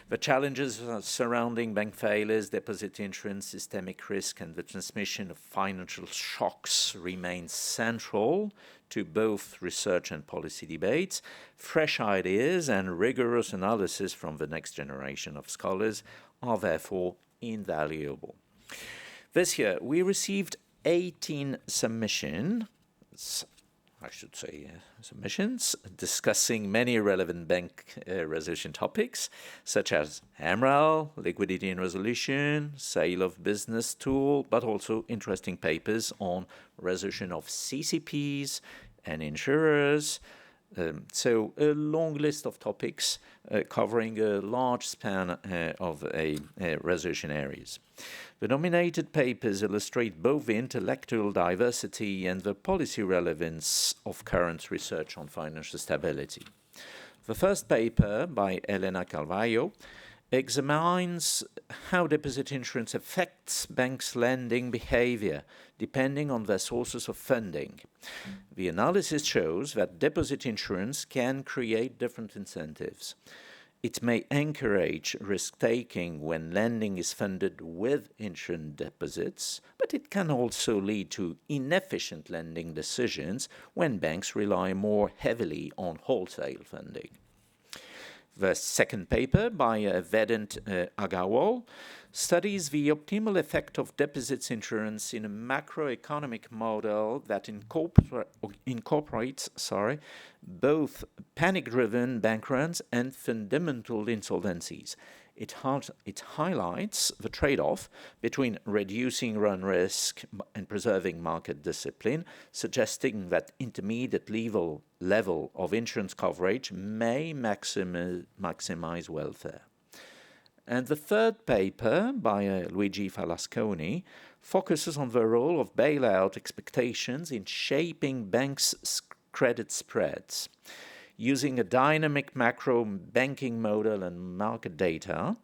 The challenges surrounding bank failures, deposit insurance, systemic risk, and the transmission of financial shocks remain central to both research and policy debates. Fresh ideas and rigorous analysis from the next generation of scholars are therefore invaluable. This year, we received 18 submissions discussing many relevant bank resolution topics, such as MREL, liquidity and resolution, sale of business tool, but also interesting papers on resolution of CCPs and insurers. So a long list of topics covering a large span of resolution areas. The nominated papers illustrate both the intellectual diversity and the policy relevance of current research on financial stability. The first paper, by Helena Carvalho, examines how deposit insurance affects banks' lending behavior depending on their sources of funding. The analysis shows that deposit insurance can create different incentives. It may encourage risk-taking when lending is funded with insurance deposits, but it can also lead to inefficient lending decisions when banks rely more heavily on wholesale funding. The second paper, by Vedant Agarwal, studies the optimal effect of deposits insurance in a macroeconomic model that incorporates both panic-driven bank runs and fundamental insolvencies. It highlights the trade-off between reducing run risk and preserving market discipline, suggesting that intermediate level of insurance coverage may maximize welfare. And the third paper by Luigi Falasconi focuses on the role of bailout expectations in shaping banks' credit spreads. Using a dynamic macro banking model and market data,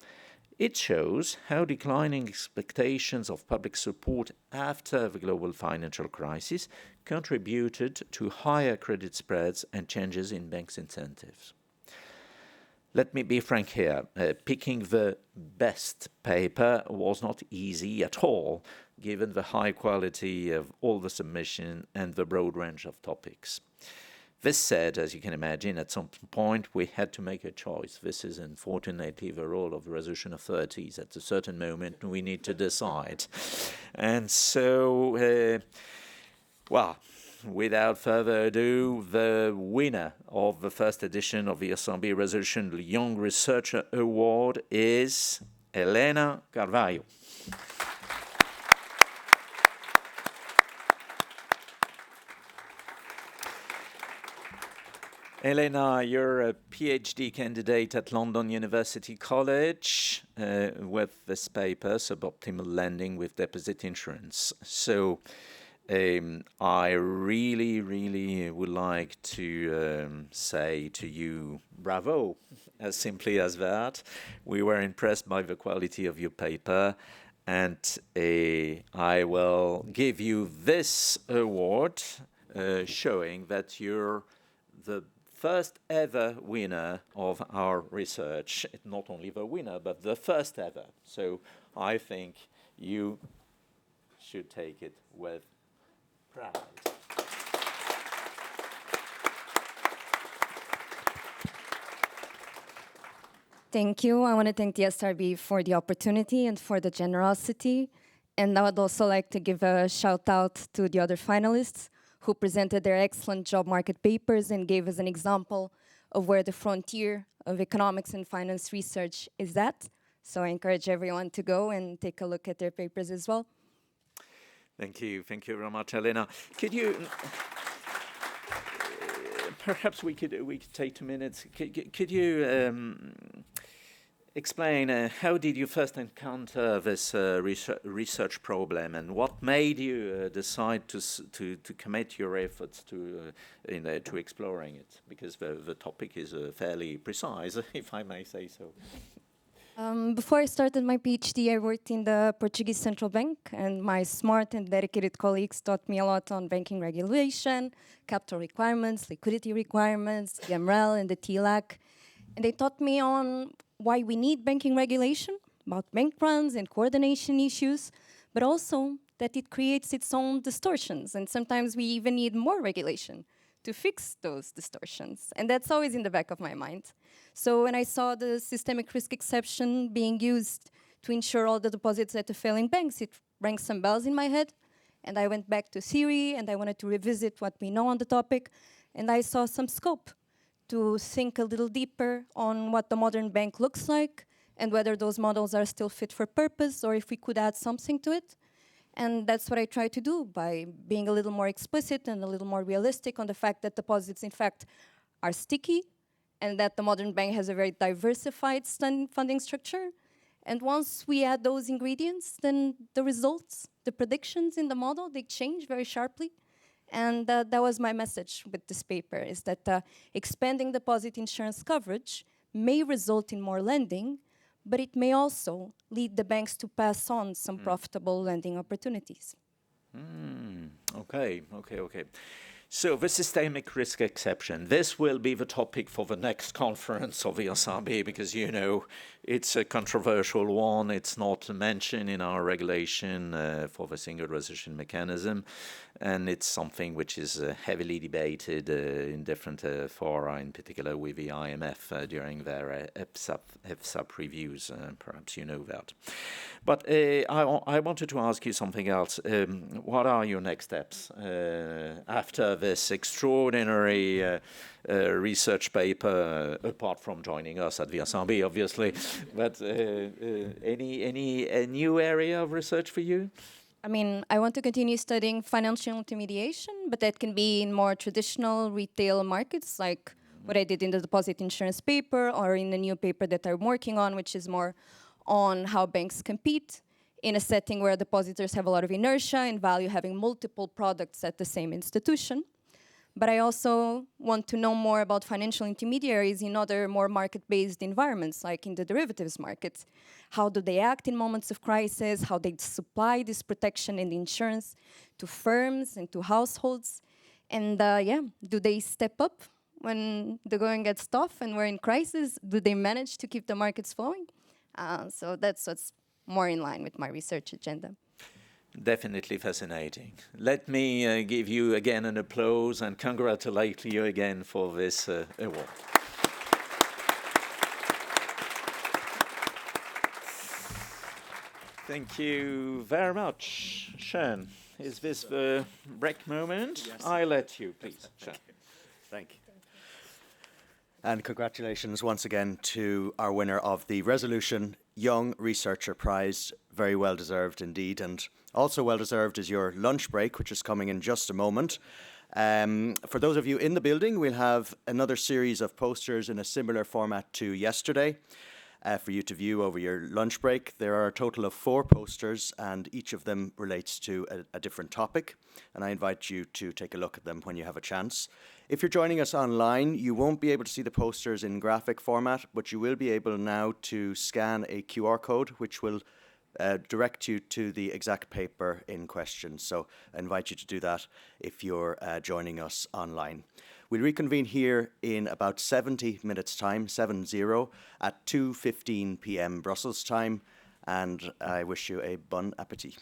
it shows how declining expectations of public support after the global financial crisis contributed to higher credit spreads and changes in banks' incentives. Let me be frank here. Picking the best paper was not easy at all, given the high quality of all the submission and the broad range of topics. This said, as you can imagine, at some point we had to make a choice. This is unfortunately the role of the resolution authorities. At a certain moment we need to decide. And so, without further ado, the winner of the first edition of the SRB Resolution Young Researcher Award is Helena Carvalho. Helena, you're a PhD candidate at London University College with this paper, Suboptimal Lending with Deposit Insurance. So I really would like to say to you, bravo, as simply as that. We were impressed by the quality of your paper, and I will give you this award showing that you're the first ever winner of our research. Not only the winner, but the first ever. So I think you should take it with pride. Thank you. I want to thank the SRB for the opportunity and for the generosity. And I would also like to give a shout out to the other finalists who presented their excellent job market papers and gave us an example of where the frontier of economics and finance research is at. So I encourage everyone to go and take a look at their papers as well. Thank you very much, Helena. Could you, perhaps we could take 2 minutes. Could you explain how did you first encounter this research problem, and what made you decide to commit your efforts to exploring it? Because the topic is fairly precise, if I may say so. Before I started my PhD, I worked in the Portuguese Central Bank, and my smart and dedicated colleagues taught me a lot on banking regulation, capital requirements, liquidity requirements, the MREL and the TLAC. And they taught me on why we need banking regulation, about bank runs and coordination issues, but also that it creates its own distortions. And sometimes we even need more regulation to fix those distortions. And that's always in the back of my mind. So when I saw the systemic risk exception being used to insure all the deposits at the failing banks, it rang some bells in my head. And I went back to theory, and I wanted to revisit what we know on the topic. And I saw some scope to think a little deeper on what the modern bank looks like and whether those models are still fit for purpose or if we could add something to it. And that's what I try to do by being a little more explicit and a little more realistic on the fact that deposits, in fact, are sticky and that the modern bank has a very diversified funding structure. And once we add those ingredients, then the results, the predictions in the model, they change very sharply. And that was my message with this paper, is that expanding deposit insurance coverage may result in more lending, but it may also lead the banks to pass on some profitable lending opportunities. Okay. So the systemic risk exception, this will be the topic for the next conference of the SRB, because, you know, it's a controversial one. It's not mentioned in our regulation for the single resolution mechanism, and it's something which is heavily debated in different fora, in particular with the IMF during their FSAP reviews. Perhaps you know that. But I wanted to ask you something else. What are your next steps after this extraordinary research paper, apart from joining us at the SRB, obviously? But any new area of research for you? I mean, I want to continue studying financial intermediation, but that can be in more traditional retail markets, like what I did in the deposit insurance paper or in the new paper that I'm working on, which is more on how banks compete in a setting where depositors have a lot of inertia and value having multiple products at the same institution. But I also want to know more about financial intermediaries in other more market-based environments, like in the derivatives markets. How do they act in moments of crisis? How they supply this protection and insurance to firms and to households? And do they step up when the going gets tough and we're in crisis? Do they manage to keep the markets flowing? So that's what's more in line with my research agenda. Definitely fascinating. Let me give you again an applause and congratulate you again for this award. Thank you very much. Sean, is this the break moment? Yes. I let you, please. Sean. Thank you. And congratulations once again to our winner of the Resolution Young Researcher Prize. Very well deserved indeed. And also well deserved is your lunch break, which is coming in just a moment. For those of you in the building, we'll have another series of posters in a similar format to yesterday for you to view over your lunch break. There are a total of 4 posters, and each of them relates to a different topic. And I invite you to take a look at them when you have a chance. If you're joining us online, you won't be able to see the posters in graphic format, but you will be able now to scan a QR code, which will direct you to the exact paper in question. So I invite you to do that if you're joining us online. We'll reconvene here in about 70 minutes' time, 7-0, at 2:15 p.m. Brussels time, and I wish you a bon appétit.